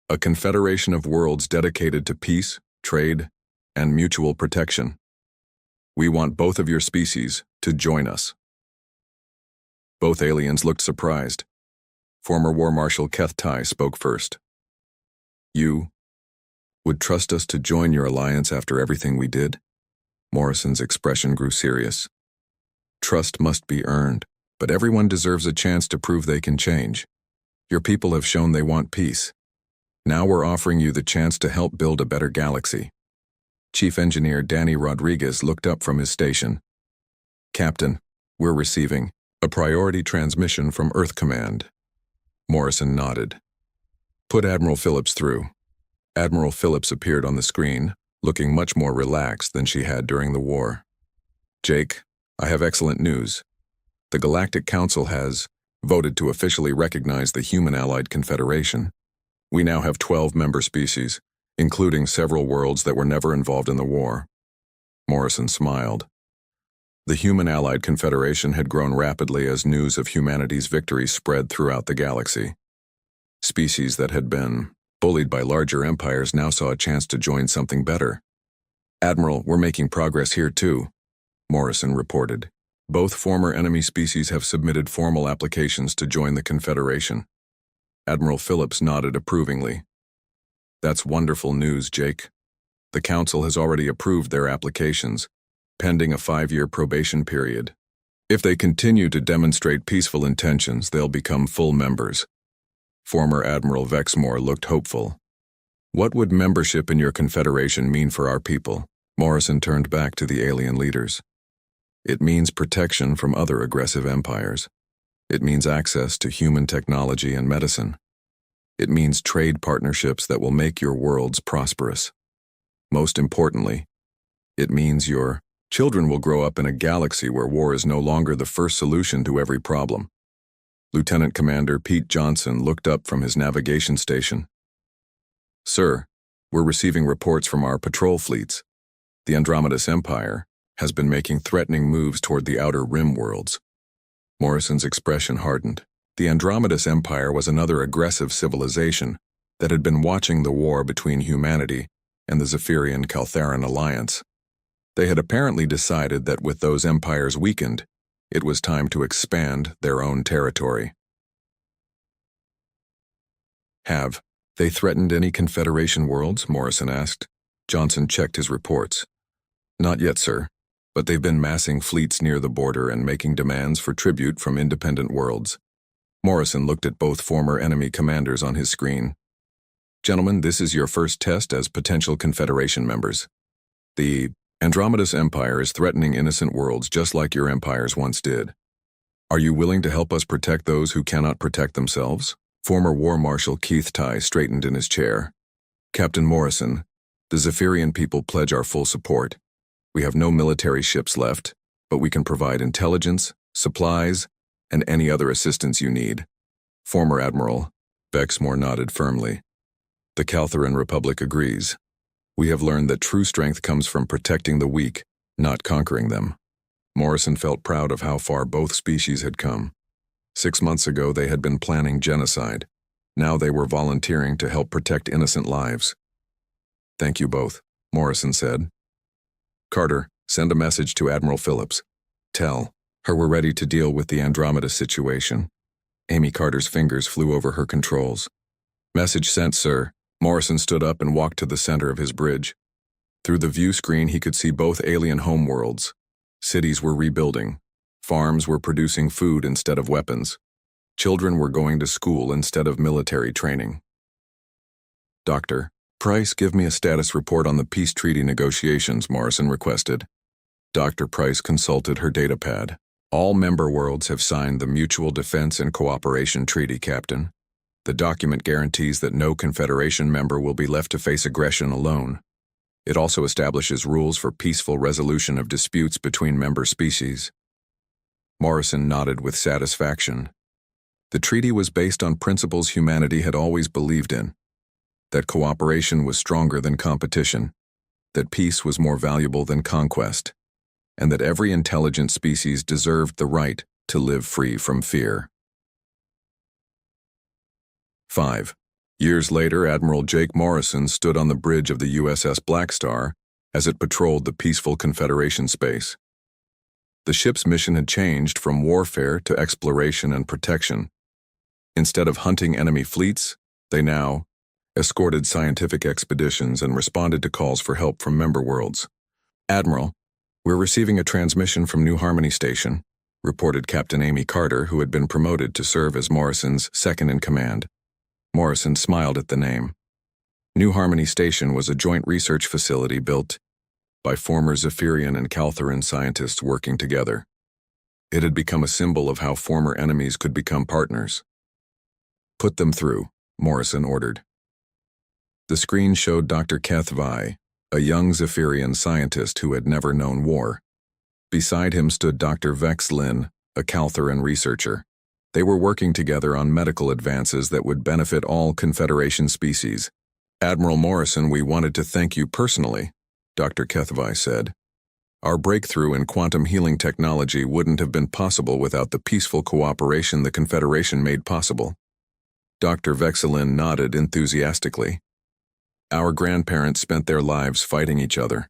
Speaker 1: A confederation of worlds dedicated to peace, trade, and mutual protection. We want both of your species to join us." Both aliens looked surprised. Former War Marshal Keth Tai spoke first. "You would trust us to join your alliance after everything we did?" Morrison's expression grew serious. "Trust must be earned, but everyone deserves a chance to prove they can change. Your people have shown they want peace. Now we're offering you the chance to help build a better galaxy." Chief Engineer Danny Rodriguez looked up from his station. "Captain, we're receiving a priority transmission from Earth Command." Morrison nodded. "Put Admiral Phillips through." Admiral Phillips appeared on the screen, looking much more relaxed than she had during the war. "Jake, I have excellent news. The Galactic Council has voted to officially recognize the Human Allied Confederation. We now have 12 member species, including several worlds that were never involved in the war." Morrison smiled. The Human Allied Confederation had grown rapidly as news of humanity's victory spread throughout the galaxy. Species that had been bullied by larger empires now saw a chance to join something better. "Admiral, we're making progress here too," Morrison reported. "Both former enemy species have submitted formal applications to join the Confederation." Admiral Phillips nodded approvingly. "That's wonderful news, Jake. The Council has already approved their applications, pending a 5-year probation period. If they continue to demonstrate peaceful intentions, they'll become full members. Former Admiral Vexmore looked hopeful. What would membership in your confederation mean for our people? Morrison turned back to the alien leaders. It means protection from other aggressive empires. It means access to human technology and medicine. It means trade partnerships that will make your worlds prosperous. Most importantly, it means your children will grow up in a galaxy where war is no longer the first solution to every problem. Lieutenant Commander Pete Johnson looked up from his navigation station. Sir, we're receiving reports from our patrol fleets. The Andromedus Empire has been making threatening moves toward the outer rim worlds. Morrison's expression hardened. The Andromedus Empire was another aggressive civilization that had been watching the war between humanity and the Zephyrian-Caltheran alliance. They had apparently decided that with those empires weakened, it was time to expand their own territory. Have they threatened any Confederation worlds? Morrison asked. Johnson checked his reports. Not yet, sir, but they've been massing fleets near the border and making demands for tribute from independent worlds. Morrison looked at both former enemy commanders on his screen. Gentlemen, this is your first test as potential Confederation members. The Andromedus Empire is threatening innocent worlds just like your empires once did. Are you willing to help us protect those who cannot protect themselves? Former War Marshal Keith Tye straightened in his chair. Captain Morrison, the Zephyrian people pledge our full support. We have no military ships left, but we can provide intelligence, supplies, and any other assistance you need. Former Admiral Vexmore nodded firmly. The Caltheran Republic agrees. We have learned that true strength comes from protecting the weak, not conquering them. Morrison felt proud of how far both species had come. 6 months ago, they had been planning genocide. Now they were volunteering to help protect innocent lives. Thank you both, Morrison said. Carter, send a message to Admiral Phillips. Tell her we're ready to deal with the Andromeda situation. Amy Carter's fingers flew over her controls. Message sent, sir. Morrison stood up and walked to the center of his bridge. Through the view screen, he could see both alien homeworlds. Cities were rebuilding. Farms were producing food instead of weapons. Children were going to school instead of military training. Dr. Price, give me a status report on the peace treaty negotiations, Morrison requested. Dr. Price consulted her datapad. All member worlds have signed the Mutual Defense and Cooperation Treaty, Captain. The document guarantees that no Confederation member will be left to face aggression alone. It also establishes rules for peaceful resolution of disputes between member species. Morrison nodded with satisfaction. The treaty was based on principles humanity had always believed in. That cooperation was stronger than competition, that peace was more valuable than conquest, and that every intelligent species deserved the right to live free from fear. 5. Years later, Admiral Jake Morrison stood on the bridge of the USS Blackstar as it patrolled the peaceful Confederation space. The ship's mission had changed from warfare to exploration and protection. Instead of hunting enemy fleets, they now escorted scientific expeditions and responded to calls for help from member worlds. Admiral, we're receiving a transmission from New Harmony Station, reported Captain Amy Carter, who had been promoted to serve as Morrison's second-in-command. Morrison smiled at the name. New Harmony Station was a joint research facility built by former Zephyrian and Caltheran scientists working together. It had become a symbol of how former enemies could become partners. Put them through, Morrison ordered. The screen showed Dr. HFY, a young Zephyrian scientist who had never known war. Beside him stood Dr. Vex Lin, a Caltheran researcher. They were working together on medical advances that would benefit all Confederation species. Admiral Morrison, we wanted to thank you personally, Dr. HFY said. Our breakthrough in quantum healing technology wouldn't have been possible without the peaceful cooperation the Confederation made possible. Dr. Vexelin nodded enthusiastically. Our grandparents spent their lives fighting each other.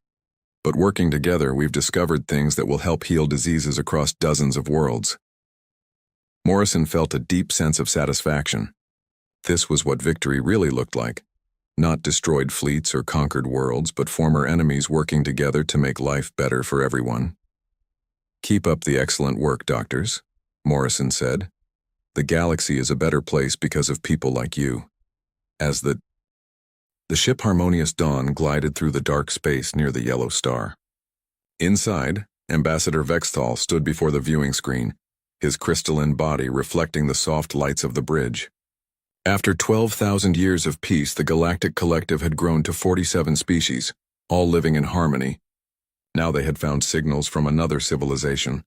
Speaker 1: But working together, we've discovered things that will help heal diseases across dozens of worlds. Morrison felt a deep sense of satisfaction. This was what victory really looked like. Not destroyed fleets or conquered worlds, but former enemies working together to make life better for everyone. "Keep up the excellent work, doctors," Morrison said. "The galaxy is a better place because of people like you." As the ship Harmonious Dawn glided through the dark space near the yellow star. Inside, Ambassador Vexthal stood before the viewing screen, his crystalline body reflecting the soft lights of the bridge. After 12,000 years of peace, the Galactic Collective had grown to 47 species, all living in harmony. Now they had found signals from another civilization.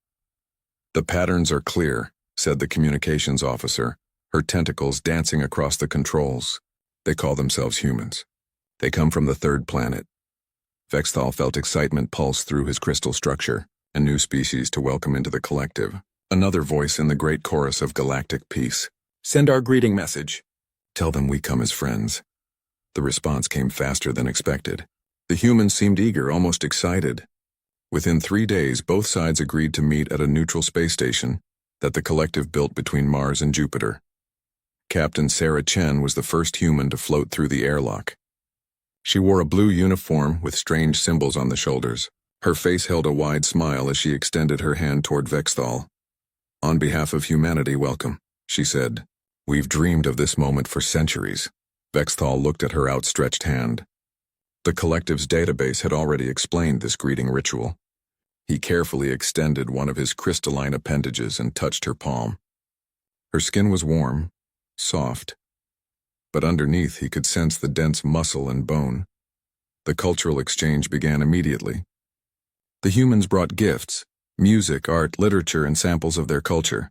Speaker 1: "The patterns are clear," said the communications officer, her tentacles dancing across the controls. "They call themselves humans. They come from the third planet." Vexthal felt excitement pulse through his crystal structure, a new species to welcome into the collective. Another voice in the great chorus of galactic peace. "Send our greeting message. Tell them we come as friends." The response came faster than expected. The humans seemed eager, almost excited. Within 3 days, both sides agreed to meet at a neutral space station that the collective built between Mars and Jupiter. Captain Sarah Chen was the first human to float through the airlock. She wore a blue uniform with strange symbols on the shoulders. Her face held a wide smile as she extended her hand toward Vexthal. "On behalf of humanity, welcome," she said. "We've dreamed of this moment for centuries." Vexthal looked at her outstretched hand. The collective's database had already explained this greeting ritual. He carefully extended one of his crystalline appendages and touched her palm. Her skin was warm, soft, but underneath he could sense the dense muscle and bone. The cultural exchange began immediately. The humans brought gifts, music, art, literature, and samples of their culture.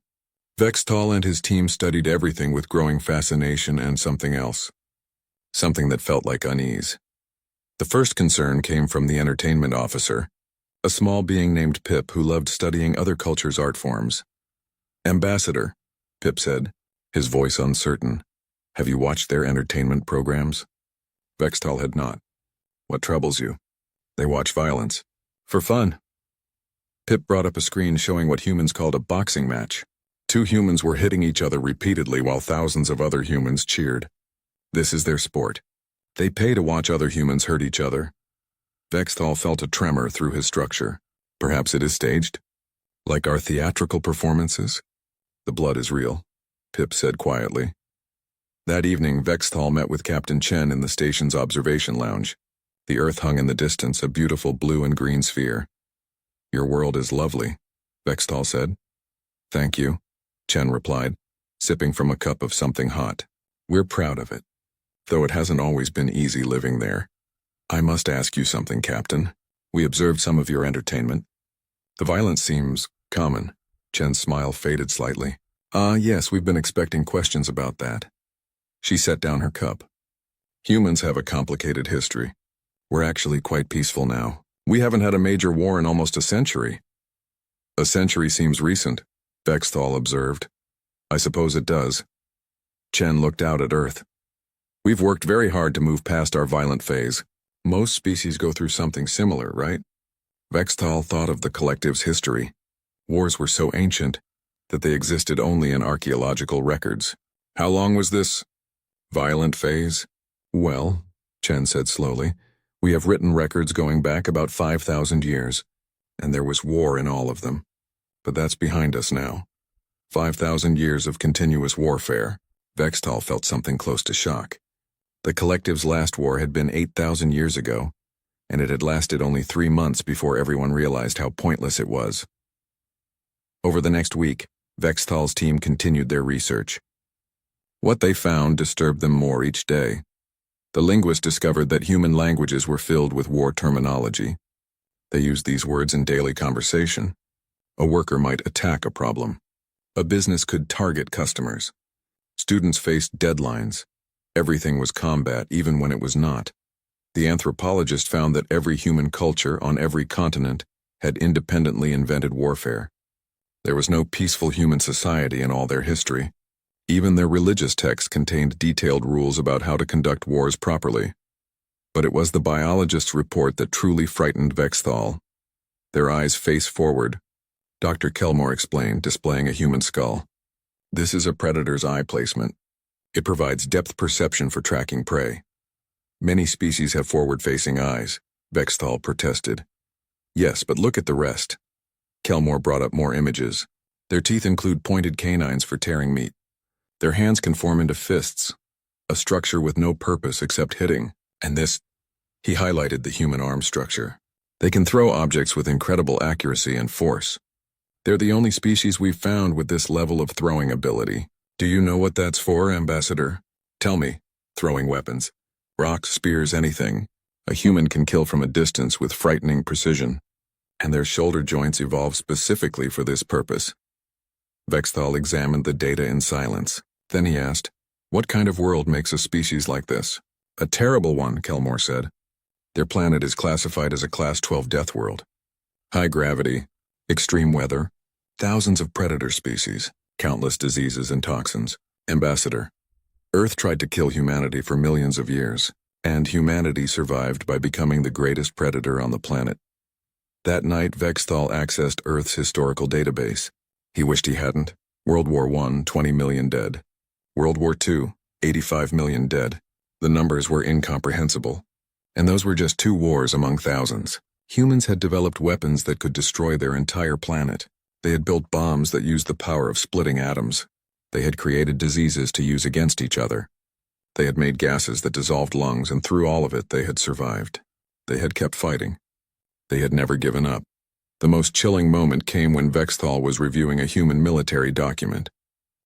Speaker 1: Vexthal and his team studied everything with growing fascination and something else. Something that felt like unease. The first concern came from the entertainment officer, a small being named Pip who loved studying other cultures' art forms. "Ambassador," Pip said, his voice uncertain, "have you watched their entertainment programs?" Vexthal had not. "What troubles you?" "They watch violence. For fun." Pip brought up a screen showing what humans called a boxing match. 2 humans were hitting each other repeatedly while thousands of other humans cheered. This is their sport. They pay to watch other humans hurt each other. Vexthal felt a tremor through his structure. Perhaps it is staged? Like our theatrical performances? "The blood is real," Pip said quietly. That evening, Vexthal met with Captain Chen in the station's observation lounge. The Earth hung in the distance, a beautiful blue and green sphere. "Your world is lovely," Vexthal said. "Thank you," Chen replied, sipping from a cup of something hot. "We're proud of it, though it hasn't always been easy living there. I must ask you something, Captain. We observed some of your entertainment. The violence seems common." Chen's smile faded slightly. Yes, we've been expecting questions about that." She set down her cup. "Humans have a complicated history. We're actually quite peaceful now. We haven't had a major war in almost a century." "A century seems recent," Vexthal observed. "I suppose it does." Chen looked out at Earth. "We've worked very hard to move past our violent phase. Most species go through something similar, right?" Vexthal thought of the collective's history. Wars were so ancient that they existed only in archaeological records. "How long was this violent phase?" "Well," Chen said slowly, "we have written records going back about 5,000 years, and there was war in all of them. But that's behind us now. 5,000 years of continuous warfare." Vexthal felt something close to shock. The collective's last war had been 8,000 years ago, and it had lasted only 3 months before everyone realized how pointless it was. Over the next week, Vexthal's team continued their research. What they found disturbed them more each day. The linguists discovered that human languages were filled with war terminology. They used these words in daily conversation. A worker might attack a problem. A business could target customers. Students faced deadlines. Everything was combat, even when it was not. The anthropologist found that every human culture on every continent had independently invented warfare. There was no peaceful human society in all their history. Even their religious texts contained detailed rules about how to conduct wars properly. But it was the biologist's report that truly frightened Vexthal. Their eyes face forward, Dr. Kelmore explained, displaying a human skull. "This is a predator's eye placement. It provides depth perception for tracking prey. Many species have forward-facing eyes, Vexthal protested. Yes, but look at the rest. Kelmore brought up more images. Their teeth include pointed canines for tearing meat. Their hands can form into fists, a structure with no purpose except hitting. And this, he highlighted the human arm structure. They can throw objects with incredible accuracy and force. They're the only species we've found with this level of throwing ability. Do you know what that's for, Ambassador? Tell me. Throwing weapons. Rocks, spears, anything. A human can kill from a distance with frightening precision. And their shoulder joints evolved specifically for this purpose. Vexthal examined the data in silence. Then he asked, what kind of world makes a species like this? A terrible one, Kelmore said. Their planet is classified as a Class 12 death world. High gravity, extreme weather, thousands of predator species, countless diseases and toxins. Ambassador, Earth tried to kill humanity for millions of years, and humanity survived by becoming the greatest predator on the planet. That night, Vexthal accessed Earth's historical database. He wished he hadn't. World War I, 20 million dead. World War II, 85 million dead. The numbers were incomprehensible. And those were just 2 wars among thousands. Humans had developed weapons that could destroy their entire planet. They had built bombs that used the power of splitting atoms. They had created diseases to use against each other. They had made gases that dissolved lungs, and through all of it they had survived. They had kept fighting. They had never given up. The most chilling moment came when Vexthal was reviewing a human military document.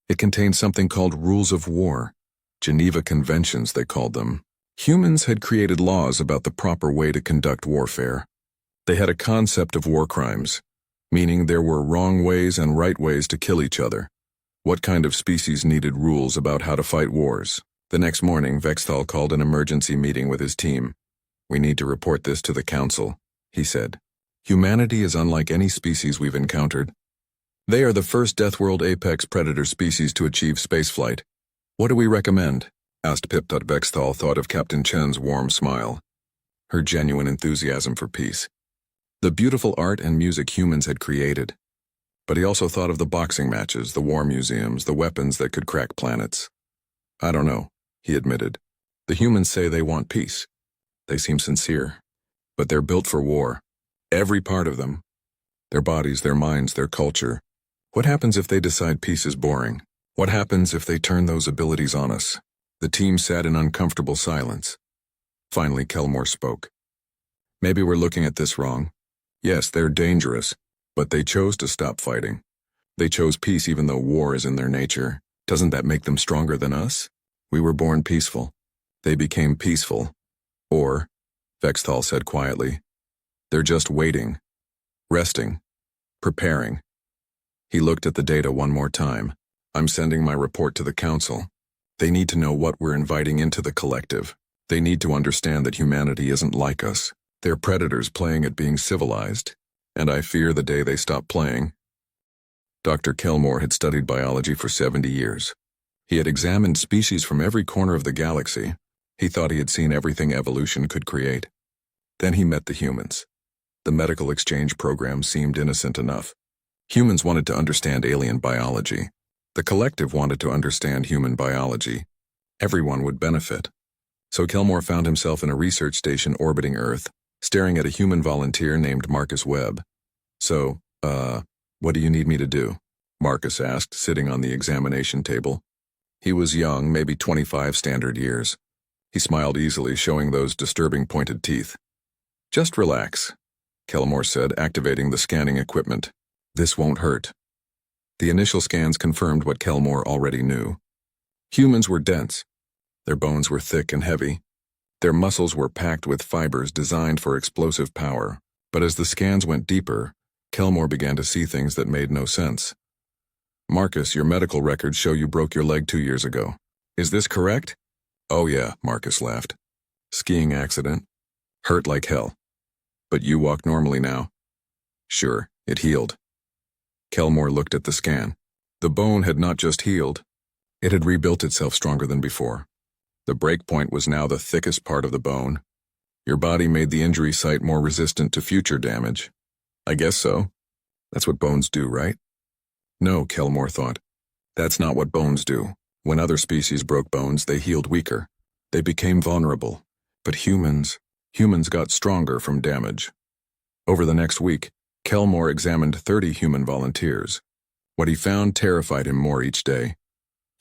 Speaker 1: It contained something called Rules of War. Geneva Conventions, they called them. Humans had created laws about the proper way to conduct warfare. They had a concept of war crimes, meaning there were wrong ways and right ways to kill each other. What kind of species needed rules about how to fight wars? The next morning, Vexthal called an emergency meeting with his team. We need to report this to the Council, he said. Humanity is unlike any species we've encountered. They are the first Deathworld apex predator species to achieve spaceflight. What do we recommend? Asked Pip. Vexthal thought of Captain Chen's warm smile, her genuine enthusiasm for peace, the beautiful art and music humans had created. But he also thought of the boxing matches, the war museums, the weapons that could crack planets. I don't know, he admitted. The humans say they want peace. They seem sincere. But they're built for war. Every part of them. Their bodies, their minds, their culture. What happens if they decide peace is boring? What happens if they turn those abilities on us? The team sat in uncomfortable silence. Finally, Kelmore spoke. Maybe we're looking at this wrong. Yes, they're dangerous, but they chose to stop fighting. They chose peace even though war is in their nature. Doesn't that make them stronger than us? We were born peaceful. They became peaceful. Or, Vexthal said quietly, they're just waiting, resting, preparing. He looked at the data one more time. I'm sending my report to the Council. They need to know what we're inviting into the collective. They need to understand that humanity isn't like us. They're predators playing at being civilized, and I fear the day they stop playing. Dr. Kelmore had studied biology for 70 years. He had examined species from every corner of the galaxy. He thought he had seen everything evolution could create. Then he met the humans. The medical exchange program seemed innocent enough. Humans wanted to understand alien biology. The collective wanted to understand human biology. Everyone would benefit. So Kelmore found himself in a research station orbiting Earth, staring at a human volunteer named Marcus Webb. So, what do you need me to do? Marcus asked, sitting on the examination table. He was young, maybe 25 standard years. He smiled easily, showing those disturbing pointed teeth. Just relax, Kelmore said, activating the scanning equipment. This won't hurt. The initial scans confirmed what Kelmore already knew. Humans were dense. Their bones were thick and heavy. Their muscles were packed with fibers designed for explosive power. But as the scans went deeper, Kelmore began to see things that made no sense. Marcus, your medical records show you broke your leg 2 years ago. Is this correct? Oh yeah, Marcus laughed. Skiing accident. Hurt like hell. But you walk normally now. Sure, it healed. Kelmore looked at the scan. The bone had not just healed. It had rebuilt itself stronger than before. The break point was now the thickest part of the bone. Your body made the injury site more resistant to future damage. I guess so. That's what bones do, right? No, Kelmore thought. That's not what bones do. When other species broke bones, they healed weaker. They became vulnerable. But humans got stronger from damage. Over the next week, Kelmore examined 30 human volunteers. What he found terrified him more each day.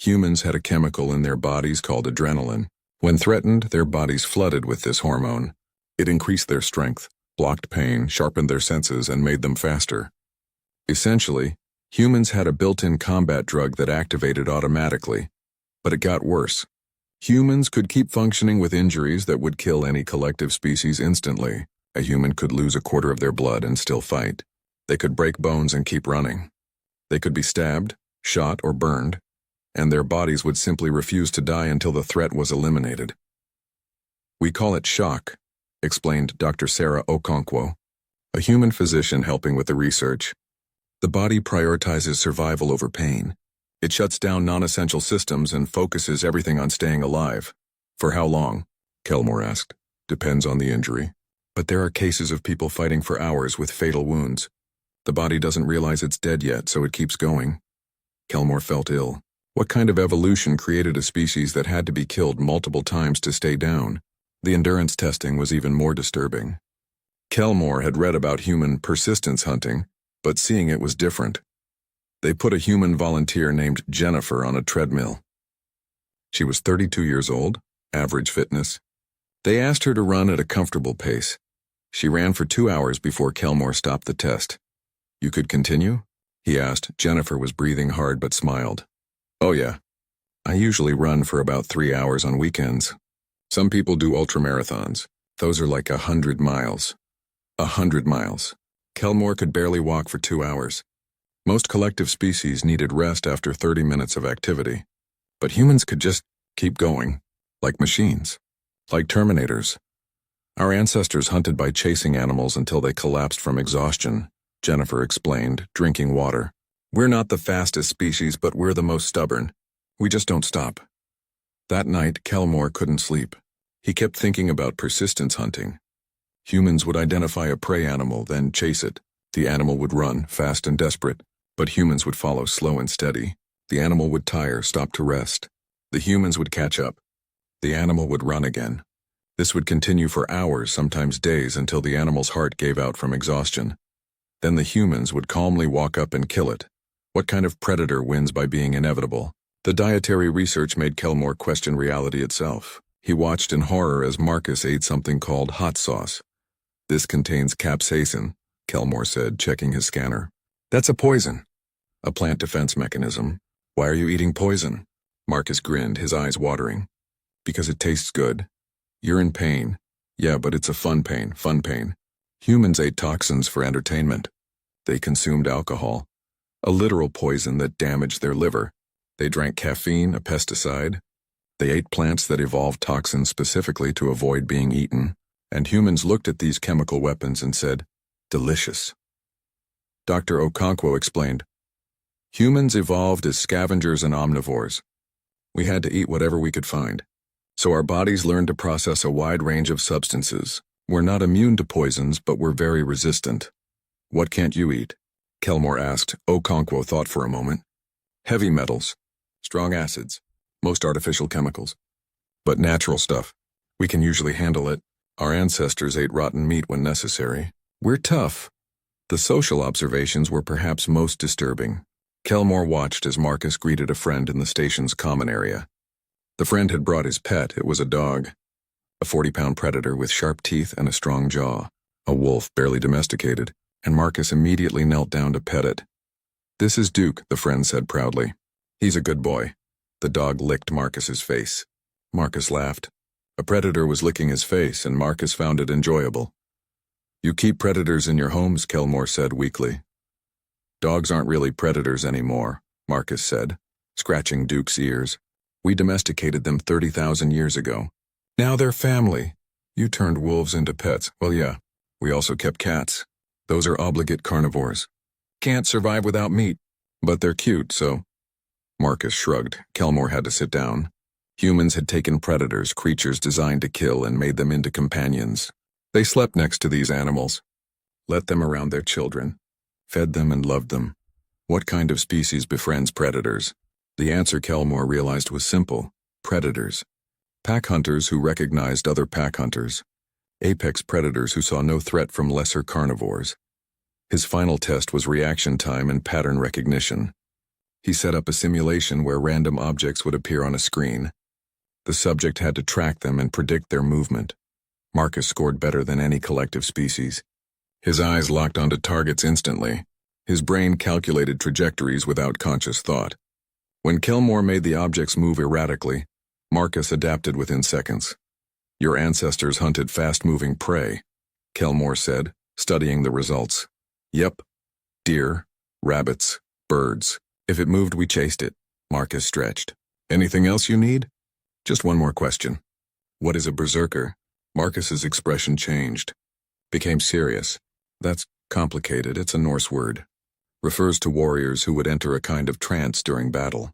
Speaker 1: Humans had a chemical in their bodies called adrenaline. When threatened, their bodies flooded with this hormone. It increased their strength, blocked pain, sharpened their senses, and made them faster. Essentially, humans had a built-in combat drug that activated automatically. But it got worse. Humans could keep functioning with injuries that would kill any collective species instantly. A human could lose a quarter of their blood and still fight. They could break bones and keep running. They could be stabbed, shot, or burned, and their bodies would simply refuse to die until the threat was eliminated. "We call it shock," explained Dr. Sarah Okonkwo, a human physician helping with the research. "The body prioritizes survival over pain. It shuts down non-essential systems and focuses everything on staying alive." "For how long?" Kelmore asked. "Depends on the injury. But there are cases of people fighting for hours with fatal wounds. The body doesn't realize it's dead yet, so it keeps going." Kelmore felt ill. What kind of evolution created a species that had to be killed multiple times to stay down? The endurance testing was even more disturbing. Kelmore had read about human persistence hunting, but seeing it was different. They put a human volunteer named Jennifer on a treadmill. She was 32 years old, average fitness. They asked her to run at a comfortable pace. She ran for 2 hours before Kelmore stopped the test. "You could continue?" he asked. Jennifer was breathing hard but smiled. "Oh yeah. I usually run for about 3 hours on weekends. Some people do ultramarathons. Those are like 100 miles. 100 miles. Kelmore could barely walk for 2 hours. Most collective species needed rest after 30 minutes of activity. But humans could just keep going, like machines, like Terminators. Our ancestors hunted by chasing animals until they collapsed from exhaustion," Jennifer explained, drinking water. "We're not the fastest species, but we're the most stubborn. We just don't stop." That night, Kelmore couldn't sleep. He kept thinking about persistence hunting. Humans would identify a prey animal, then chase it. The animal would run, fast and desperate, but humans would follow slow and steady. The animal would tire, stop to rest. The humans would catch up. The animal would run again. This would continue for hours, sometimes days, until the animal's heart gave out from exhaustion. Then the humans would calmly walk up and kill it. What kind of predator wins by being inevitable? The dietary research made Kelmore question reality itself. He watched in horror as Marcus ate something called hot sauce. "This contains capsaicin," Kelmore said, checking his scanner. "That's a poison." "A plant defense mechanism. Why are you eating poison?" Marcus grinned, his eyes watering. "Because it tastes good. You're in pain. Yeah, but it's a fun pain. Humans ate toxins for entertainment. They consumed alcohol, a literal poison that damaged their liver. They drank caffeine, a pesticide. They ate plants that evolved toxins specifically to avoid being eaten. And humans looked at these chemical weapons and said, 'Delicious.'" Dr. Okonkwo explained, "Humans evolved as scavengers and omnivores. We had to eat whatever we could find. So our bodies learned to process a wide range of substances. We're not immune to poisons, but we're very resistant." "What can't you eat?" Kelmore asked. Okonkwo thought for a moment. "Heavy metals, strong acids, most artificial chemicals. But natural stuff. We can usually handle it. Our ancestors ate rotten meat when necessary. We're tough." The social observations were perhaps most disturbing. Kelmore watched as Marcus greeted a friend in the station's common area. The friend had brought his pet. It was a dog. A 40-pound predator with sharp teeth and a strong jaw. A wolf barely domesticated, and Marcus immediately knelt down to pet it. "This is Duke," the friend said proudly. "He's a good boy." The dog licked Marcus's face. Marcus laughed. A predator was licking his face, and Marcus found it enjoyable. "You keep predators in your homes," Kelmore said weakly. "Dogs aren't really predators anymore," Marcus said, scratching Duke's ears. "We domesticated them 30,000 years ago. Now they're family. You turned wolves into pets." "Well, yeah. We also kept cats. Those are obligate carnivores. Can't survive without meat. But they're cute, so..." Marcus shrugged. Kelmore had to sit down. Humans had taken predators, creatures designed to kill, and made them into companions. They slept next to these animals, let them around their children, fed them and loved them. What kind of species befriends predators? The answer Kelmore realized was simple: predators. Pack hunters who recognized other pack hunters. Apex predators who saw no threat from lesser carnivores. His final test was reaction time and pattern recognition. He set up a simulation where random objects would appear on a screen. The subject had to track them and predict their movement. Marcus scored better than any collective species. His eyes locked onto targets instantly. His brain calculated trajectories without conscious thought. When Kelmore made the objects move erratically, Marcus adapted within seconds. Your ancestors hunted fast-moving prey, Kelmore said, studying the results. Yep. Deer, rabbits, birds. If it moved, we chased it, Marcus stretched. Anything else you need? Just one more question. What is a berserker? Marcus's expression changed. Became serious. That's complicated, it's a Norse word. Refers to warriors who would enter a kind of trance during battle.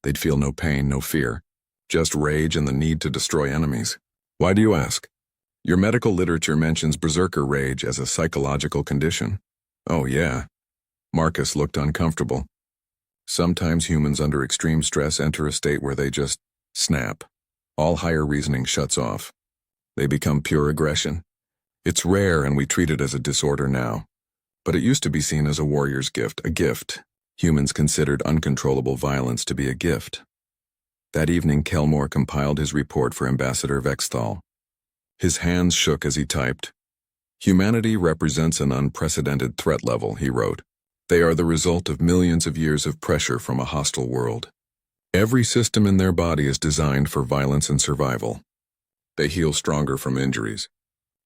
Speaker 1: They'd feel no pain, no fear. Just rage and the need to destroy enemies. Why do you ask? Your medical literature mentions berserker rage as a psychological condition. Oh yeah. Marcus looked uncomfortable. Sometimes humans under extreme stress enter a state where they just snap. All higher reasoning shuts off. They become pure aggression. It's rare and we treat it as a disorder now. But it used to be seen as a warrior's gift, a gift. Humans considered uncontrollable violence to be a gift. That evening, Kelmore compiled his report for Ambassador Vexthal. His hands shook as he typed. Humanity represents an unprecedented threat level, he wrote. They are the result of millions of years of pressure from a hostile world. Every system in their body is designed for violence and survival. They heal stronger from injuries.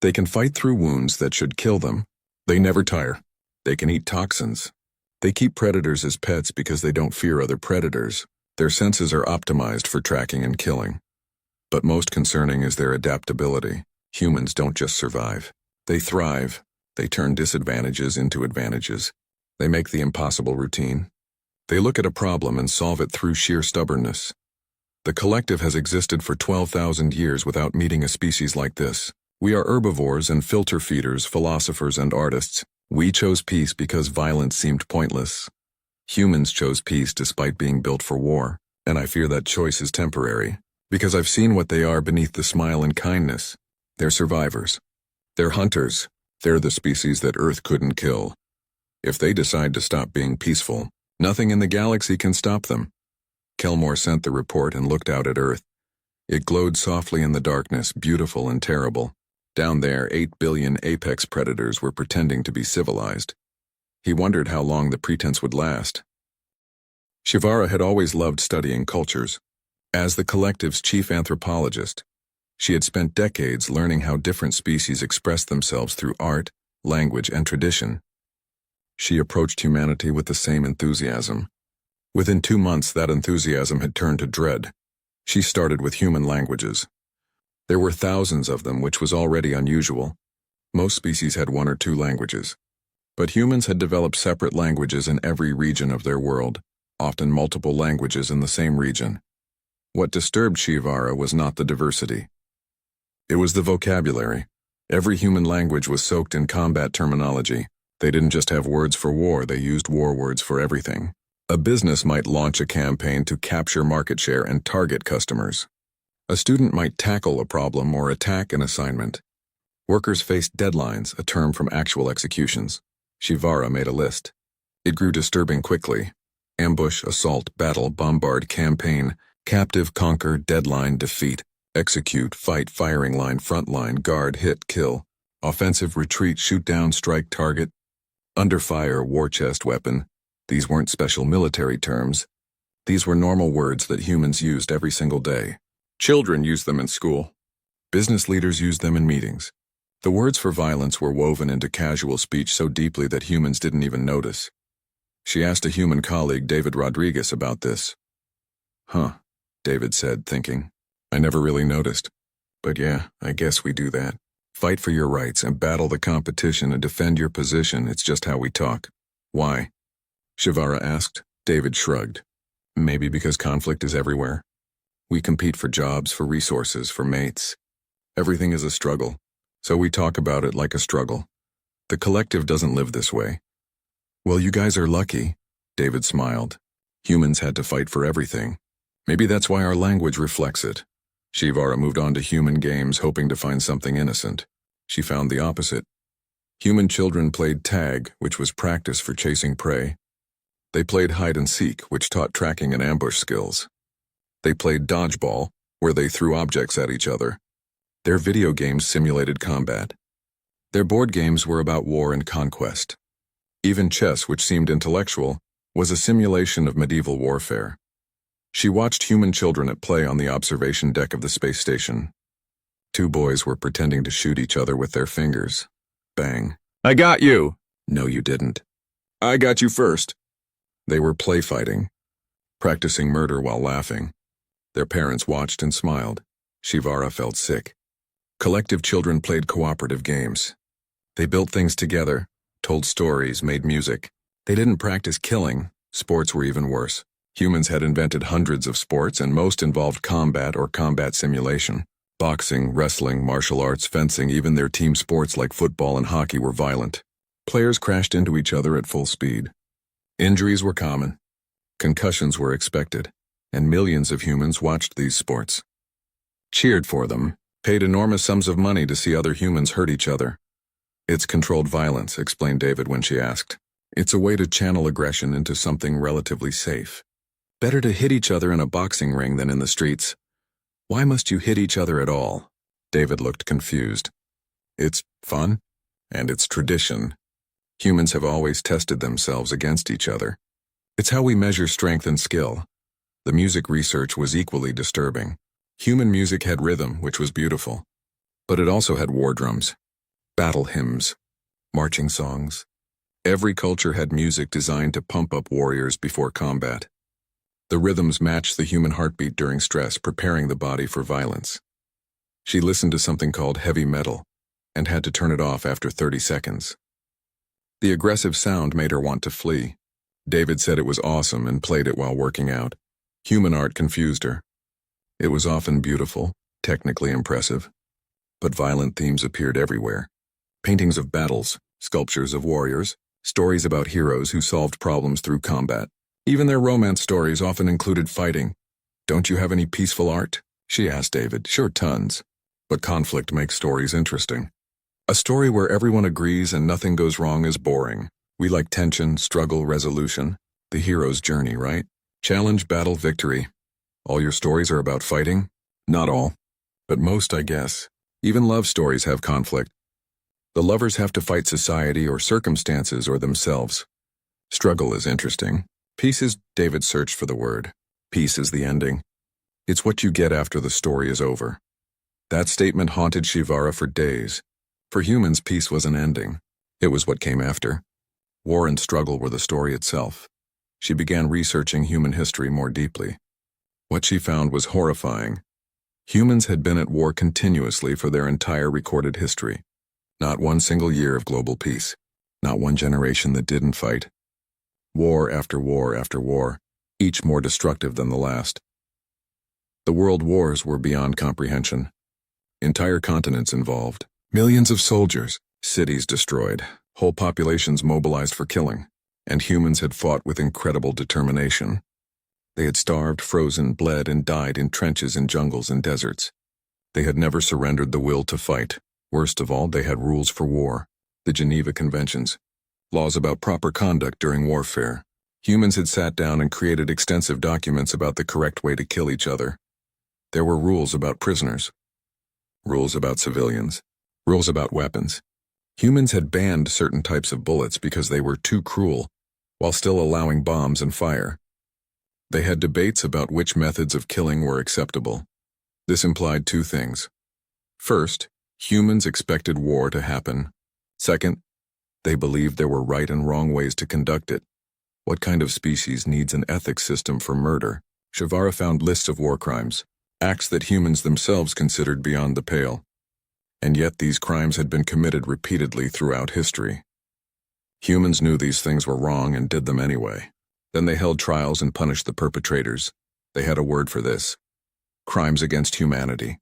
Speaker 1: They can fight through wounds that should kill them. They never tire. They can eat toxins. They keep predators as pets because they don't fear other predators. Their senses are optimized for tracking and killing. But most concerning is their adaptability. Humans don't just survive. They thrive. They turn disadvantages into advantages. They make the impossible routine. They look at a problem and solve it through sheer stubbornness. The collective has existed for 12,000 years without meeting a species like this. We are herbivores and filter feeders, philosophers and artists. We chose peace because violence seemed pointless. Humans chose peace despite being built for war, and I fear that choice is temporary, because I've seen what they are beneath the smile and kindness. They're survivors. They're hunters. They're the species that Earth couldn't kill. If they decide to stop being peaceful, nothing in the galaxy can stop them. Kelmore sent the report and looked out at Earth. It glowed softly in the darkness, beautiful and terrible. Down there, 8 billion apex predators were pretending to be civilized. He wondered how long the pretense would last. Shivara had always loved studying cultures. As the collective's chief anthropologist, she had spent decades learning how different species expressed themselves through art, language, and tradition. She approached humanity with the same enthusiasm. Within 2 months, that enthusiasm had turned to dread. She started with human languages. There were thousands of them, which was already unusual. Most species had 1 or 2 languages. But humans had developed separate languages in every region of their world, often multiple languages in the same region. What disturbed Shivara was not the diversity. It was the vocabulary. Every human language was soaked in combat terminology. They didn't just have words for war, they used war words for everything. A business might launch a campaign to capture market share and target customers. A student might tackle a problem or attack an assignment. Workers faced deadlines, a term from actual executions. Shivara made a list. It grew disturbing quickly. Ambush, assault, battle, bombard, campaign, captive, conquer, deadline, defeat, execute, fight, firing line, front line, guard, hit, kill, offensive, retreat, shoot down, strike, target, under fire, war chest, weapon. These weren't special military terms. These were normal words that humans used every single day. Children used them in school. Business leaders used them in meetings. The words for violence were woven into casual speech so deeply that humans didn't even notice. She asked a human colleague, David Rodriguez, about this. Huh, David said, thinking. I never really noticed. But yeah, I guess we do that. Fight for your rights and battle the competition and defend your position. It's just how we talk. Why? Shivara asked. David shrugged. Maybe because conflict is everywhere. We compete for jobs, for resources, for mates. Everything is a struggle, so we talk about it like a struggle. The collective doesn't live this way. Well, you guys are lucky, David smiled. Humans had to fight for everything. Maybe that's why our language reflects it. Shivara moved on to human games, hoping to find something innocent. She found the opposite. Human children played tag, which was practice for chasing prey. They played hide and seek, which taught tracking and ambush skills. They played dodgeball, where they threw objects at each other. Their video games simulated combat. Their board games were about war and conquest. Even chess, which seemed intellectual, was a simulation of medieval warfare. She watched human children at play on the observation deck of the space station. Two boys were pretending to shoot each other with their fingers. Bang. "I got you!" "No, you didn't." "I got you first." They were play fighting, practicing murder while laughing. Their parents watched and smiled. Shivara felt sick. Collective children played cooperative games. They built things together, told stories, made music. They didn't practice killing. Sports were even worse. Humans had invented hundreds of sports, and most involved combat or combat simulation. Boxing, wrestling, martial arts, fencing, even their team sports like football and hockey were violent. Players crashed into each other at full speed. Injuries were common. Concussions were expected, and millions of humans watched these sports. Cheered for them, paid enormous sums of money to see other humans hurt each other. "It's controlled violence," explained David when she asked. "It's a way to channel aggression into something relatively safe. Better to hit each other in a boxing ring than in the streets. Why must you hit each other at all?" David looked confused. "It's fun, and it's tradition. Humans have always tested themselves against each other. It's how we measure strength and skill." The music research was equally disturbing. Human music had rhythm, which was beautiful. But it also had war drums, battle hymns, marching songs. Every culture had music designed to pump up warriors before combat. The rhythms matched the human heartbeat during stress, preparing the body for violence. She listened to something called heavy metal, and had to turn it off after 30 seconds. The aggressive sound made her want to flee. David said it was awesome and played it while working out. Human art confused her. It was often beautiful, technically impressive, but violent themes appeared everywhere. Paintings of battles, sculptures of warriors, stories about heroes who solved problems through combat. Even their romance stories often included fighting. "Don't you have any peaceful art?" she asked David. "Sure, tons. But conflict makes stories interesting. A story where everyone agrees and nothing goes wrong is boring. We like tension, struggle, resolution. The hero's journey, right? Challenge, battle, victory. All your stories are about fighting?" "Not all. But most, I guess. Even love stories have conflict. The lovers have to fight society or circumstances or themselves. Struggle is interesting. Peace is..." David searched for the word. "Peace is the ending. It's what you get after the story is over." That statement haunted Shivara for days. For humans, peace was an ending. It was what came after. War and struggle were the story itself. She began researching human history more deeply. What she found was horrifying. Humans had been at war continuously for their entire recorded history. Not one single year of global peace. Not one generation that didn't fight. War after war after war, each more destructive than the last. The world wars were beyond comprehension. Entire continents involved. Millions of soldiers, cities destroyed, whole populations mobilized for killing, and humans had fought with incredible determination. They had starved, frozen, bled, and died in trenches in jungles and deserts. They had never surrendered the will to fight. Worst of all, they had rules for war, the Geneva Conventions, laws about proper conduct during warfare. Humans had sat down and created extensive documents about the correct way to kill each other. There were rules about prisoners, rules about civilians, rules about weapons. Humans had banned certain types of bullets because they were too cruel, while still allowing bombs and fire. They had debates about which methods of killing were acceptable. This implied two things. First, humans expected war to happen. Second, they believed there were right and wrong ways to conduct it. What kind of species needs an ethics system for murder? Shivara found lists of war crimes, acts that humans themselves considered beyond the pale. And yet these crimes had been committed repeatedly throughout history. Humans knew these things were wrong and did them anyway. Then they held trials and punished the perpetrators. They had a word for this: crimes against humanity.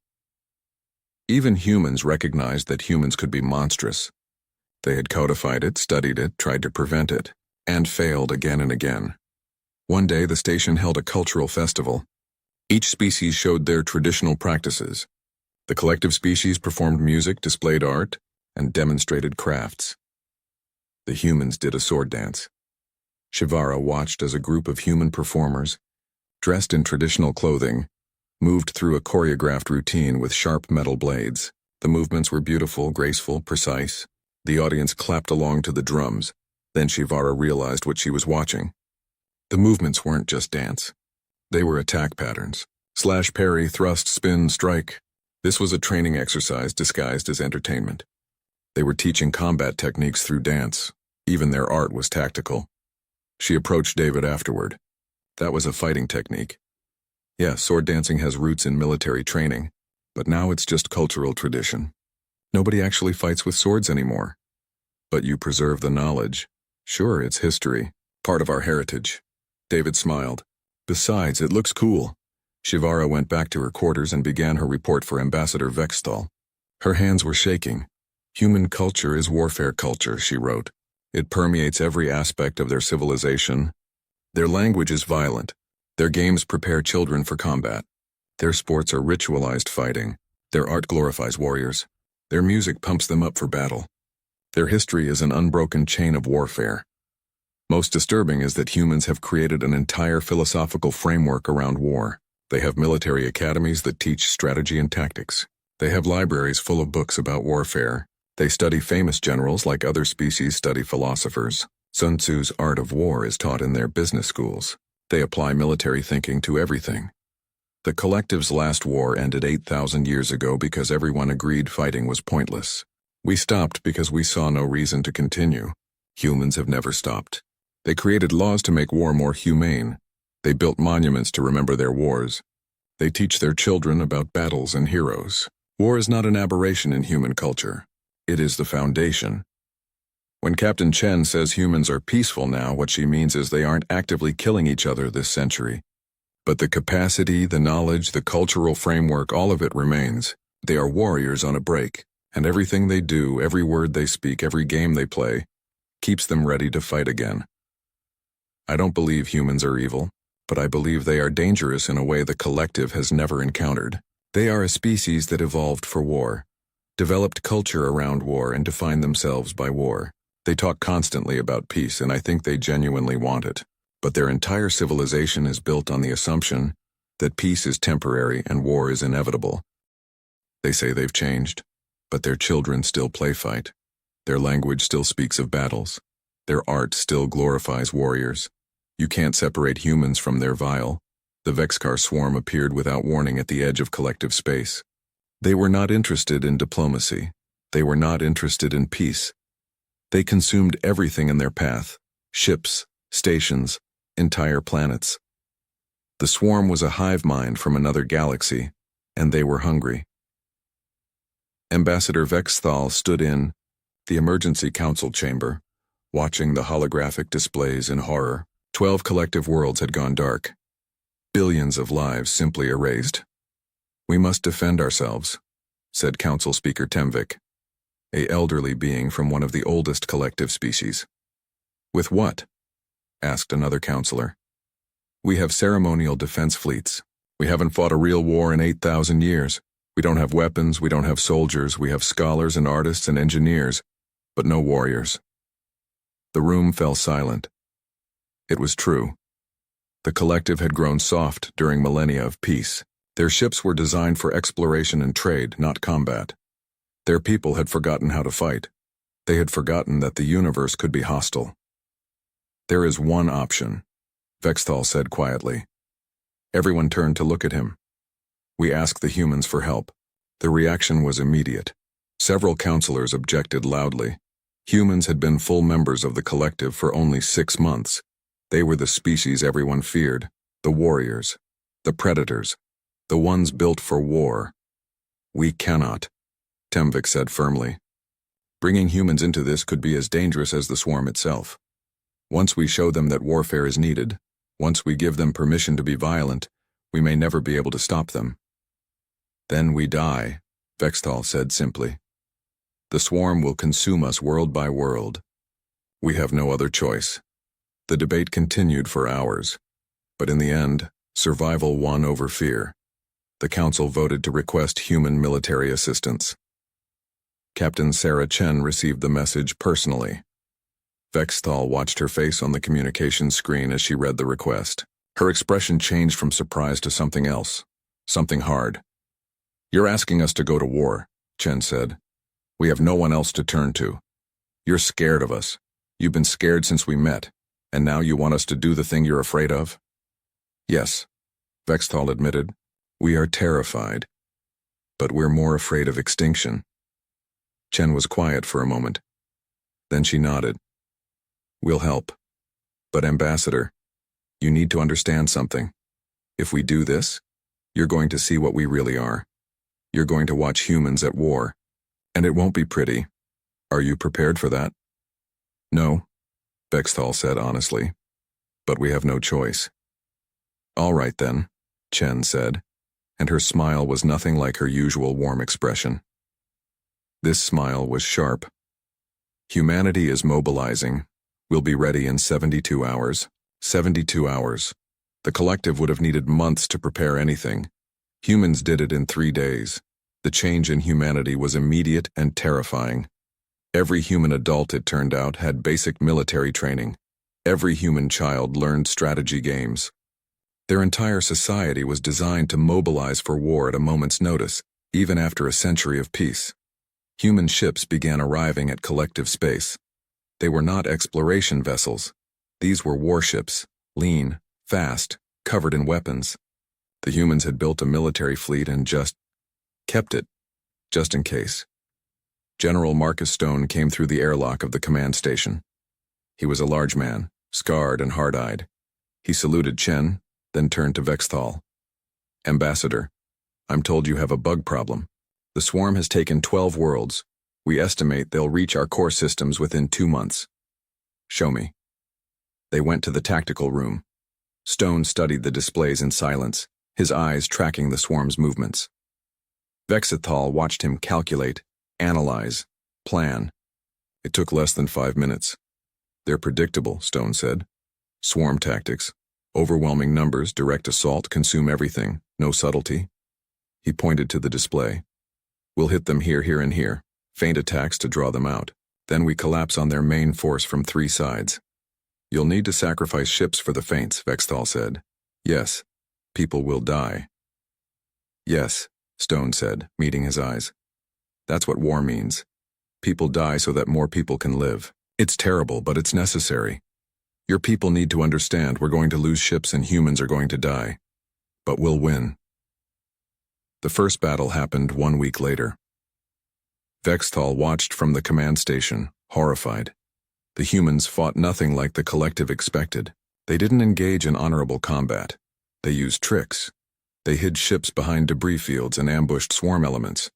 Speaker 1: Even humans recognized that humans could be monstrous. They had codified it, studied it, tried to prevent it, and failed again and again. One day the station held a cultural festival. Each species showed their traditional practices. The collective species performed music, displayed art, and demonstrated crafts. The humans did a sword dance. Shivara watched as a group of human performers, dressed in traditional clothing, moved through a choreographed routine with sharp metal blades. The movements were beautiful, graceful, precise. The audience clapped along to the drums. Then Shivara realized what she was watching. The movements weren't just dance. They were attack patterns. Slash, parry, thrust, spin, strike. This was a training exercise disguised as entertainment. They were teaching combat techniques through dance. Even their art was tactical. She approached David afterward. That was a fighting technique. Yes, sword dancing has roots in military training, but now it's just cultural tradition. Nobody actually fights with swords anymore. But you preserve the knowledge. Sure, it's history, part of our heritage. David smiled. Besides, it looks cool. Shivara went back to her quarters and began her report for Ambassador Vexthal. Her hands were shaking. Human culture is warfare culture, she wrote. It permeates every aspect of their civilization. Their language is violent. Their games prepare children for combat. Their sports are ritualized fighting. Their art glorifies warriors. Their music pumps them up for battle. Their history is an unbroken chain of warfare. Most disturbing is that humans have created an entire philosophical framework around war. They have military academies that teach strategy and tactics. They have libraries full of books about warfare. They study famous generals like other species study philosophers. Sun Tzu's art of war is taught in their business schools. They apply military thinking to everything. The collective's last war ended 8,000 years ago because everyone agreed fighting was pointless. We stopped because we saw no reason to continue. Humans have never stopped. They created laws to make war more humane. They built monuments to remember their wars. They teach their children about battles and heroes. War is not an aberration in human culture. It is the foundation. When Captain Chen says humans are peaceful now, what she means is they aren't actively killing each other this century. But the capacity, the knowledge, the cultural framework, all of it remains. They are warriors on a break, and everything they do, every word they speak, every game they play, keeps them ready to fight again. I don't believe humans are evil, but I believe they are dangerous in a way the collective has never encountered. They are a species that evolved for war, developed culture around war, and defined themselves by war. They talk constantly about peace, and I think they genuinely want it. But their entire civilization is built on the assumption that peace is temporary and war is inevitable. They say they've changed, but their children still play fight. Their language still speaks of battles. Their art still glorifies warriors. You can't separate humans from their vile. The Vexkar swarm appeared without warning at the edge of collective space. They were not interested in diplomacy. They were not interested in peace. They consumed everything in their path: ships, stations, entire planets. The swarm was a hive mind from another galaxy, and they were hungry. Ambassador Vexthal stood in the emergency council chamber, watching the holographic displays in horror. 12 collective worlds had gone dark. Billions of lives simply erased. We must defend ourselves, said Council Speaker Temvik, an elderly being from one of the oldest collective species. With what? Asked another counselor. We have ceremonial defense fleets. We haven't fought a real war in 8,000 years. We don't have weapons, we don't have soldiers, we have scholars and artists and engineers, but no warriors. The room fell silent. It was true. The collective had grown soft during millennia of peace. Their ships were designed for exploration and trade, not combat. Their people had forgotten how to fight. They had forgotten that the universe could be hostile. There is one option, Vexthal said quietly. Everyone turned to look at him. We asked the humans for help. The reaction was immediate. Several counselors objected loudly. Humans had been full members of the collective for only 6 months. They were the species everyone feared, the warriors, the predators, the ones built for war. We cannot, Temvik said firmly. Bringing humans into this could be as dangerous as the swarm itself. Once we show them that warfare is needed, once we give them permission to be violent, we may never be able to stop them. Then we die, Vexthal said simply. The swarm will consume us world by world. We have no other choice. The debate continued for hours, but in the end, Survival won over fear. The Council voted to request human military assistance. Captain Sarah Chen received the message personally. Vexthal watched her face on the communications screen as she read the request. Her expression changed from surprise to something else, something hard. "You're asking us to go to war," Chen said. "We have no one else to turn to. You're scared of us. You've been scared since we met, and now you want us to do the thing you're afraid of?" "Yes," Vexthal admitted. "We are terrified. But we're more afraid of extinction." Chen was quiet for a moment. Then she nodded. "We'll help. But Ambassador, you need to understand something. If we do this, you're going to see what we really are. You're going to watch humans at war. And it won't be pretty. Are you prepared for that?" "No," Vexthal said honestly. "But we have no choice." "All right then," Chen said, and her smile was nothing like her usual warm expression. This smile was sharp. "Humanity is mobilizing. We'll be ready in 72 hours. 72 hours. The collective would have needed months to prepare anything. Humans did it in 3 days. The change in humanity was immediate and terrifying. Every human adult, it turned out, had basic military training. Every human child learned strategy games. Their entire society was designed to mobilize for war at a moment's notice, even after a century of peace. Human ships began arriving at collective space. They were not exploration vessels. These were warships, lean, fast, covered in weapons. The humans had built a military fleet and just kept it, just in case. General Marcus Stone came through the airlock of the command station. He was a large man, scarred and hard-eyed. He saluted Chen, then turned to Vexthal. "Ambassador, I'm told you have a bug problem. The swarm has taken 12 worlds. We estimate they'll reach our core systems within 2 months. Show me." They went to the tactical room. Stone studied the displays in silence, his eyes tracking the swarm's movements. Vexthal watched him calculate, analyze, plan. It took less than 5 minutes. "They're predictable," Stone said. "Swarm tactics. Overwhelming numbers, direct assault, consume everything, no subtlety." He pointed to the display. "We'll hit them here, here, and here. Feint attacks to draw them out. Then we collapse on their main force from 3 sides. You'll need to sacrifice ships for the feints," Vexthal said. "Yes, people will die." "Yes," Stone said, meeting his eyes. "That's what war means. People die so that more people can live. It's terrible, but it's necessary. Your people need to understand we're going to lose ships and humans are going to die. But we'll win." The first battle happened 1 week later. Vexthal watched from the command station, horrified. The humans fought nothing like the collective expected. They didn't engage in honorable combat. They used tricks. They hid ships behind debris fields and ambushed swarm elements.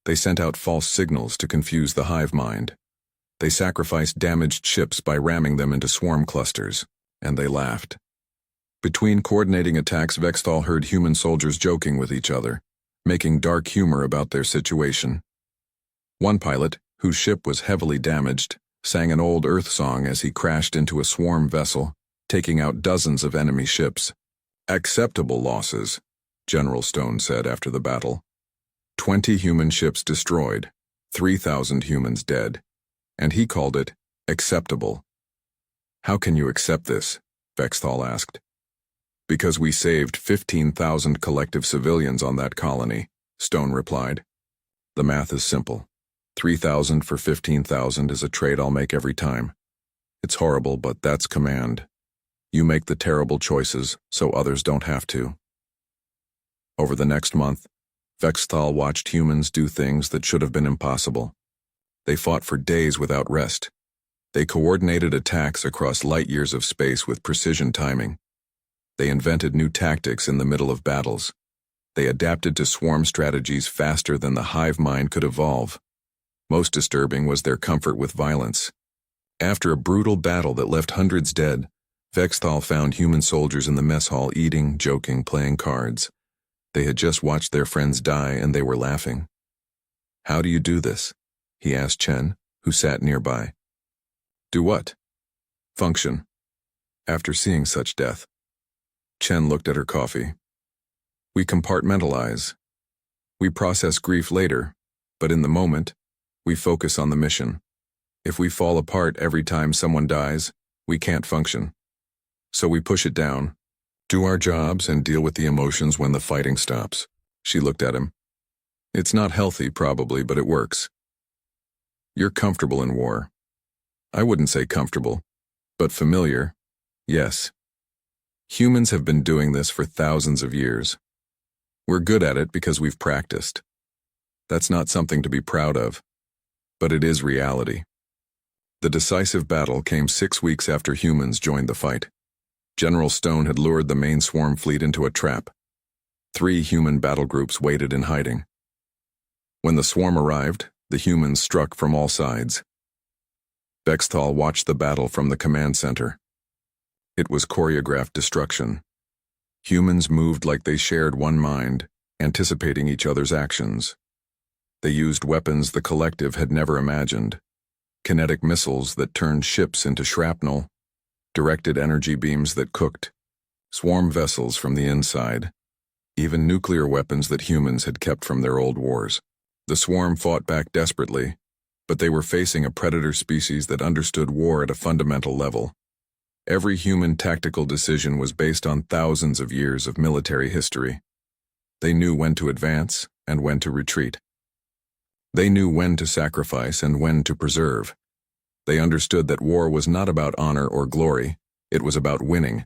Speaker 1: They sent out false signals to confuse the hive mind. They sacrificed damaged ships by ramming them into swarm clusters, and they laughed. Between coordinating attacks, Vexthal heard human soldiers joking with each other, making dark humor about their situation. One pilot, whose ship was heavily damaged, sang an old Earth song as he crashed into a swarm vessel, taking out dozens of enemy ships. "Acceptable losses," General Stone said after the battle. 20 human ships destroyed, 3,000 humans dead. And he called it acceptable. "How can you accept this?" Vexthal asked. "Because we saved 15,000 collective civilians on that colony," Stone replied. "The math is simple. 3,000 for 15,000 is a trade I'll make every time. It's horrible, but that's command. You make the terrible choices so others don't have to." Over the next month, Vexthal watched humans do things that should have been impossible. They fought for days without rest. They coordinated attacks across light years of space with precision timing. They invented new tactics in the middle of battles. They adapted to swarm strategies faster than the hive mind could evolve. Most disturbing was their comfort with violence. After a brutal battle that left hundreds dead, Vexthal found human soldiers in the mess hall eating, joking, playing cards. They had just watched their friends die and they were laughing. "How do you do this?" he asked Chen, who sat nearby. "Do what?" "Function. After seeing such death." Chen looked at her coffee. We compartmentalize. We process grief later, but in the moment, we focus on the mission. If we fall apart every time someone dies, we can't function. So we push it down, do our jobs, and deal with the emotions when the fighting stops. She looked at him. It's not healthy, probably, but it works. You're comfortable in war. I wouldn't say comfortable, but familiar, yes. Humans have been doing this for thousands of years. We're good at it because we've practiced. That's not something to be proud of, but it is reality. The decisive battle came 6 weeks after humans joined the fight. General Stone had lured the main swarm fleet into a trap. 3 human battle groups waited in hiding. When the swarm arrived, the humans struck from all sides. Bexthal watched the battle from the command center. It was choreographed destruction. Humans moved like they shared one mind, anticipating each other's actions. They used weapons the collective had never imagined. Kinetic missiles that turned ships into shrapnel, directed energy beams that cooked, swarm vessels from the inside, even nuclear weapons that humans had kept from their old wars. The swarm fought back desperately, but they were facing a predator species that understood war at a fundamental level. Every human tactical decision was based on thousands of years of military history. They knew when to advance and when to retreat. They knew when to sacrifice and when to preserve. They understood that war was not about honor or glory, it was about winning.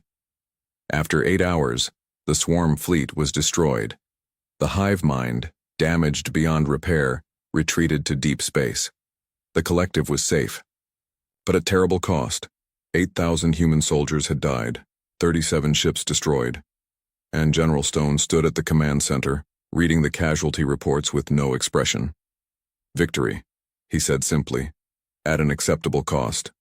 Speaker 1: After 8 hours, the swarm fleet was destroyed. The hive mind, damaged beyond repair, retreated to deep space. The collective was safe, but at terrible cost. 8,000 human soldiers had died, 37 ships destroyed, and General Stone stood at the command center, reading the casualty reports with no expression. Victory, he said simply, at an acceptable cost.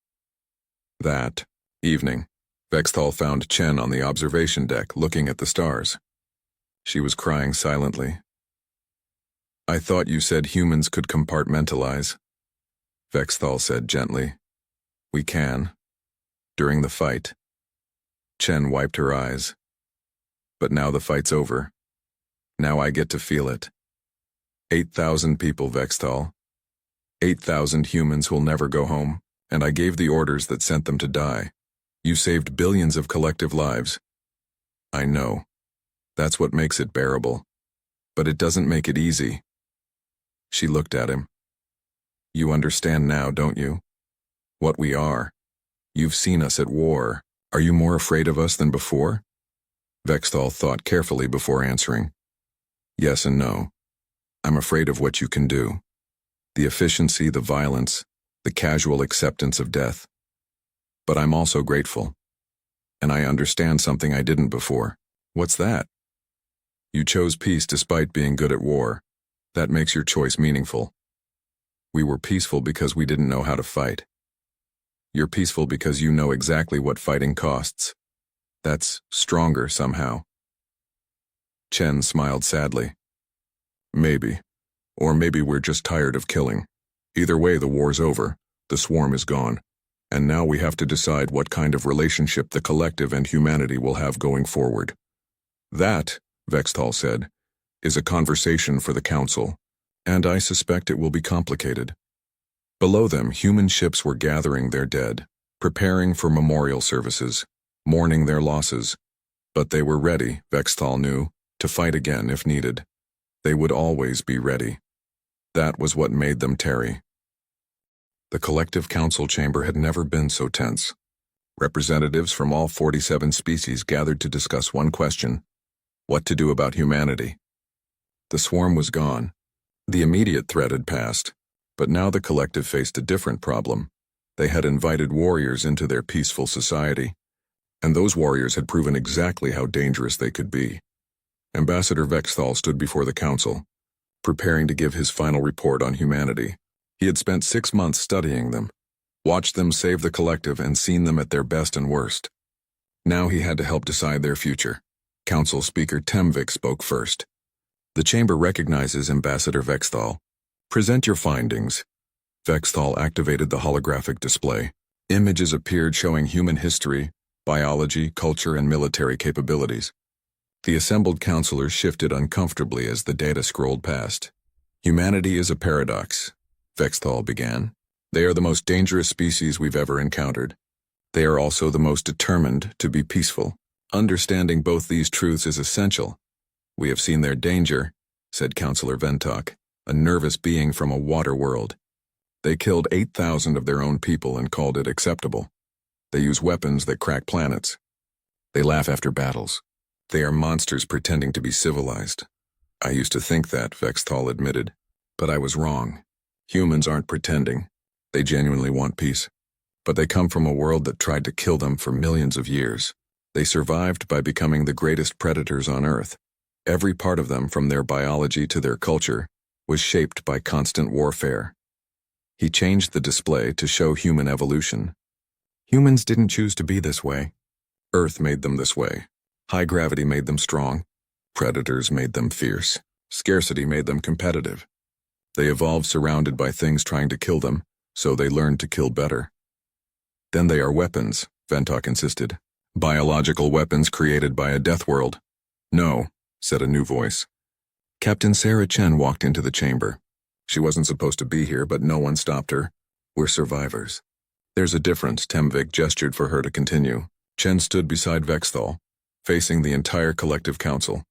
Speaker 1: That evening, Bexthal found Chen on the observation deck looking at the stars. She was crying silently. I thought you said humans could compartmentalize. Bexthal said gently. We can. During the fight. Chen wiped her eyes. But now the fight's over. Now I get to feel it. 8,000 people, Bexthal. 8,000 humans who'll never go home, and I gave the orders that sent them to die. You saved billions of collective lives. I know. That's what makes it bearable. But it doesn't make it easy. She looked at him. You understand now, don't you? What we are. You've seen us at war. Are you more afraid of us than before? Bexthal thought carefully before answering. Yes and no. I'm afraid of what you can do. The efficiency, the violence, the casual acceptance of death. But I'm also grateful. And I understand something I didn't before. What's that? You chose peace despite being good at war. That makes your choice meaningful. We were peaceful because we didn't know how to fight. You're peaceful because you know exactly what fighting costs. That's stronger somehow. Chen smiled sadly. Maybe. Or maybe we're just tired of killing. Either way, the war's over, the swarm is gone, and now we have to decide what kind of relationship the collective and humanity will have going forward. That, Bexthal said, is a conversation for the Council, and I suspect it will be complicated. Below them, human ships were gathering their dead, preparing for memorial services, mourning their losses. But they were ready, Bexthal knew, to fight again if needed. They would always be ready. That was what made them tarry. The collective council chamber had never been so tense. Representatives from all 47 species gathered to discuss one question: what to do about humanity. The swarm was gone. The immediate threat had passed. But now the collective faced a different problem. They had invited warriors into their peaceful society, and those warriors had proven exactly how dangerous they could be. Ambassador Bexthal stood before the council, preparing to give his final report on humanity. He had spent 6 months studying them, watched them save the collective, and seen them at their best and worst. Now he had to help decide their future. Council Speaker Temvik spoke first. The chamber recognizes Ambassador Bexthal. Present your findings. Bexthal activated the holographic display. Images appeared showing human history, biology, culture, and military capabilities. The assembled counselors shifted uncomfortably as the data scrolled past. Humanity is a paradox, Vexthal began. They are the most dangerous species we've ever encountered. They are also the most determined to be peaceful. Understanding both these truths is essential. We have seen their danger, said Counselor Ventok, a nervous being from a water world. They killed 8,000 of their own people and called it acceptable. They use weapons that crack planets. They laugh after battles. They are monsters pretending to be civilized. I used to think that, Vexthal admitted, but I was wrong. Humans aren't pretending. They genuinely want peace. But they come from a world that tried to kill them for millions of years. They survived by becoming the greatest predators on Earth. Every part of them, from their biology to their culture, was shaped by constant warfare. He changed the display to show human evolution. Humans didn't choose to be this way. Earth made them this way. High gravity made them strong. Predators made them fierce. Scarcity made them competitive. They evolved surrounded by things trying to kill them, so they learned to kill better. Then they are weapons, Ventok insisted. Biological weapons created by a death world. No, said a new voice. Captain Sarah Chen walked into the chamber. She wasn't supposed to be here, but no one stopped her. We're survivors. There's a difference, Temvik gestured for her to continue. Chen stood beside Vexthal, facing the entire collective council.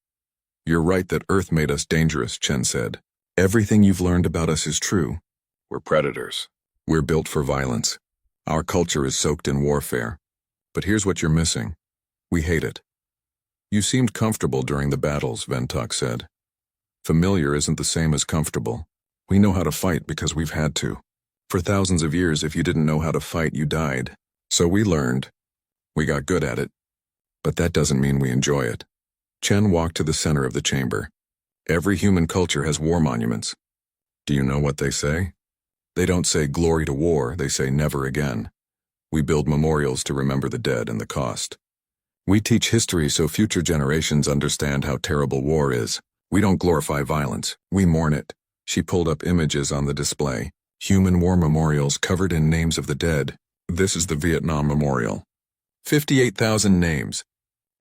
Speaker 1: You're right that Earth made us dangerous, Chen said. Everything you've learned about us is true. We're predators. We're built for violence. Our culture is soaked in warfare. But here's what you're missing. We hate it. You seemed comfortable during the battles, Ventok said. Familiar isn't the same as comfortable. We know how to fight because we've had to. For thousands of years, if you didn't know how to fight, you died. So we learned. We got good at it. But that doesn't mean we enjoy it. Chen walked to the center of the chamber. Every human culture has war monuments. Do you know what they say? They don't say glory to war, they say never again. We build memorials to remember the dead and the cost. We teach history so future generations understand how terrible war is. We don't glorify violence, we mourn it. She pulled up images on the display. Human war memorials covered in names of the dead. This is the Vietnam Memorial. 58,000 names.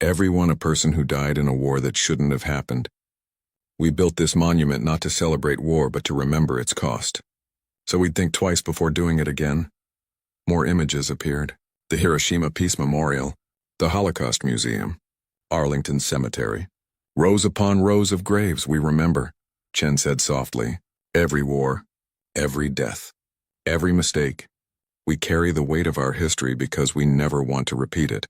Speaker 1: Every one a person who died in a war that shouldn't have happened. We built this monument not to celebrate war but to remember its cost. So we'd think twice before doing it again. More images appeared. The Hiroshima Peace Memorial, the Holocaust Museum, Arlington Cemetery. Rows upon rows of graves we remember, Chen said softly. Every war, every death, every mistake. We carry the weight of our history because we never want to repeat it.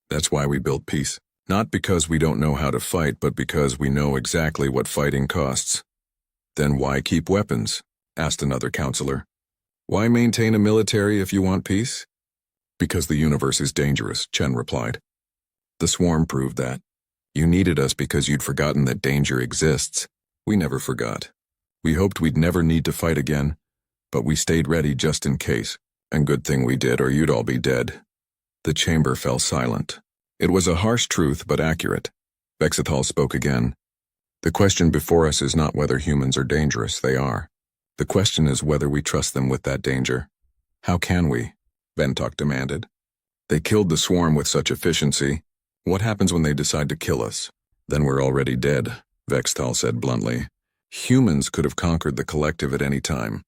Speaker 1: That's why we built peace. Not because we don't know how to fight, but because we know exactly what fighting costs. Then why keep weapons? Asked another counselor. Why maintain a military if you want peace? Because the universe is dangerous, Chen replied. The swarm proved that. You needed us because you'd forgotten that danger exists. We never forgot. We hoped we'd never need to fight again, but we stayed ready just in case. And good thing we did, or you'd all be dead. The chamber fell silent. It was a harsh truth, but accurate. Vexithal spoke again. The question before us is not whether humans are dangerous, they are. The question is whether we trust them with that danger. How can we? Ventok demanded. They killed the swarm with such efficiency. What happens when they decide to kill us? Then we're already dead, Vexthal said bluntly. Humans could have conquered the collective at any time.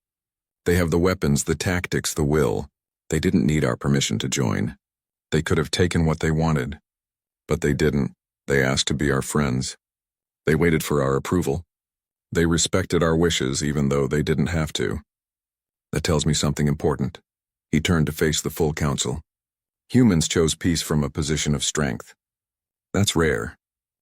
Speaker 1: They have the weapons, the tactics, the will. They didn't need our permission to join. They could have taken what they wanted. But they didn't. They asked to be our friends. They waited for our approval. They respected our wishes even though they didn't have to. That tells me something important. He turned to face the full council. Humans chose peace from a position of strength. That's rare.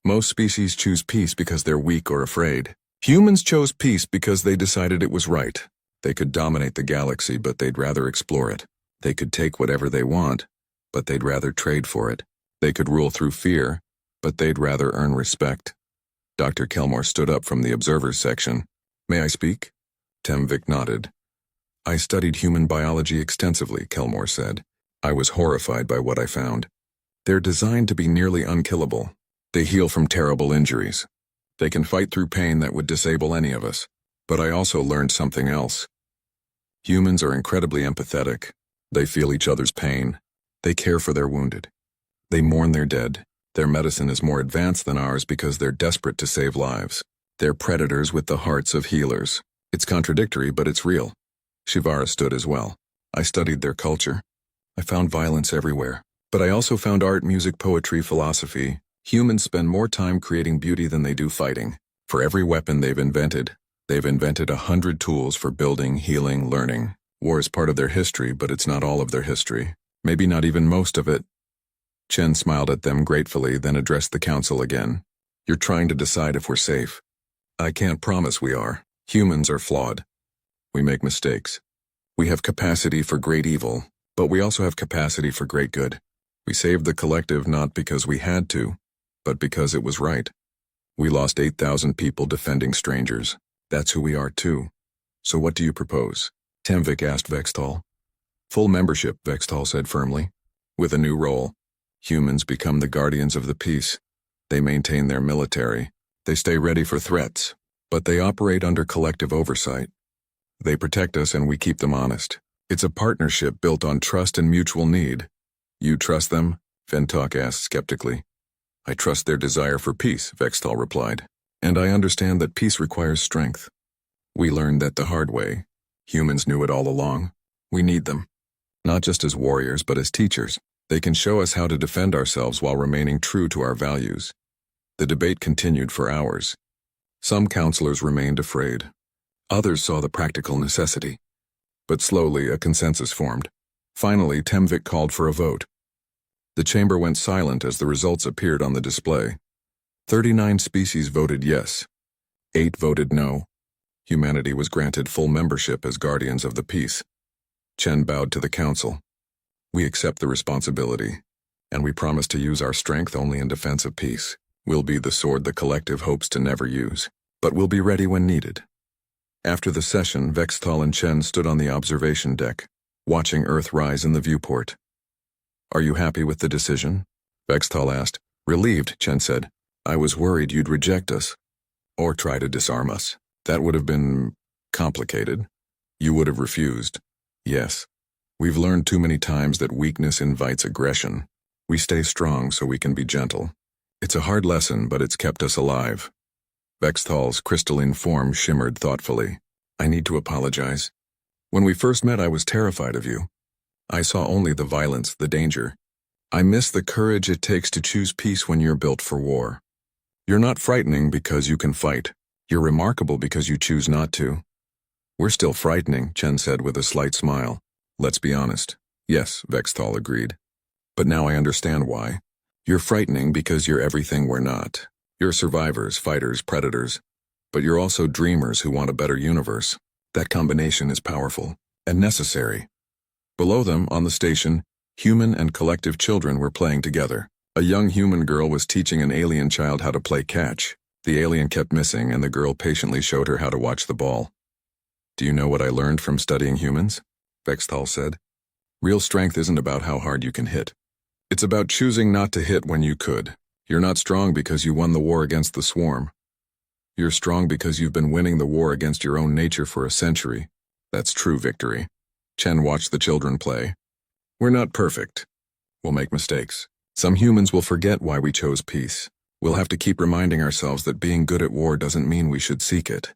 Speaker 1: Most species choose peace because they're weak or afraid. Humans chose peace because they decided it was right. They could dominate the galaxy, but they'd rather explore it. They could take whatever they want, but they'd rather trade for it. They could rule through fear, but they'd rather earn respect. Dr. Kelmore stood up from the observers section. May I speak? Temvik nodded. I studied human biology extensively, Kelmore said. I was horrified by what I found. They're designed to be nearly unkillable. They heal from terrible injuries. They can fight through pain that would disable any of us. But I also learned something else. Humans are incredibly empathetic. They feel each other's pain. They care for their wounded. They mourn their dead. Their medicine is more advanced than ours because they're desperate to save lives. They're predators with the hearts of healers. It's contradictory, but it's real. Shivara stood as well. I studied their culture. I found violence everywhere. But I also found art, music, poetry, philosophy. Humans spend more time creating beauty than they do fighting. For every weapon they've invented 100 tools for building, healing, learning. War is part of their history, but it's not all of their history. Maybe not even most of it. Chen smiled at them gratefully, then addressed the council again. You're trying to decide if we're safe. I can't promise we are. Humans are flawed. We make mistakes. We have capacity for great evil, but we also have capacity for great good. We saved the collective not because we had to, but because it was right. We lost 8,000 people defending strangers. That's who we are too. So what do you propose? Temvik asked Vextal. Full membership, Vextal said firmly. With a new role. Humans become the guardians of the peace. They maintain their military. They stay ready for threats. But they operate under collective oversight. They protect us and we keep them honest. It's a partnership built on trust and mutual need. You trust them? Ventok asked skeptically. I trust their desire for peace, Vextal replied. And I understand that peace requires strength. We learned that the hard way. Humans knew it all along. We need them. Not just as warriors, but as teachers. They can show us how to defend ourselves while remaining true to our values. The debate continued for hours. Some counselors remained afraid. Others saw the practical necessity. But slowly, a consensus formed. Finally, Temvik called for a vote. The chamber went silent as the results appeared on the display. 39 species voted yes. 8 voted no. Humanity was granted full membership as guardians of the peace. Chen bowed to the council. We accept the responsibility, and we promise to use our strength only in defense of peace. We'll be the sword the collective hopes to never use, but we'll be ready when needed. After the session, Vextal and Chen stood on the observation deck, watching Earth rise in the viewport. Are you happy with the decision? Vextal asked. Relieved, Chen said. I was worried you'd reject us, or try to disarm us. That would have been complicated. You would have refused. Yes. We've learned too many times that weakness invites aggression. We stay strong so we can be gentle. It's a hard lesson, but it's kept us alive. Vextal's crystalline form shimmered thoughtfully. I need to apologize. When we first met, I was terrified of you. I saw only the violence, the danger. I miss the courage it takes to choose peace when you're built for war. You're not frightening because you can fight. You're remarkable because you choose not to. We're still frightening, Chen said with a slight smile. Let's be honest. Yes, Vextal agreed. But now I understand why. You're frightening because you're everything we're not. You're survivors, fighters, predators. But you're also dreamers who want a better universe. That combination is powerful and necessary. Below them, on the station, human and collective children were playing together. A young human girl was teaching an alien child how to play catch. The alien kept missing, and the girl patiently showed her how to watch the ball. Do you know what I learned from studying humans? Vextal said. Real strength isn't about how hard you can hit. It's about choosing not to hit when you could. You're not strong because you won the war against the swarm. You're strong because you've been winning the war against your own nature for a century. That's true victory. Chen watched the children play. We're not perfect. We'll make mistakes. Some humans will forget why we chose peace. We'll have to keep reminding ourselves that being good at war doesn't mean we should seek it.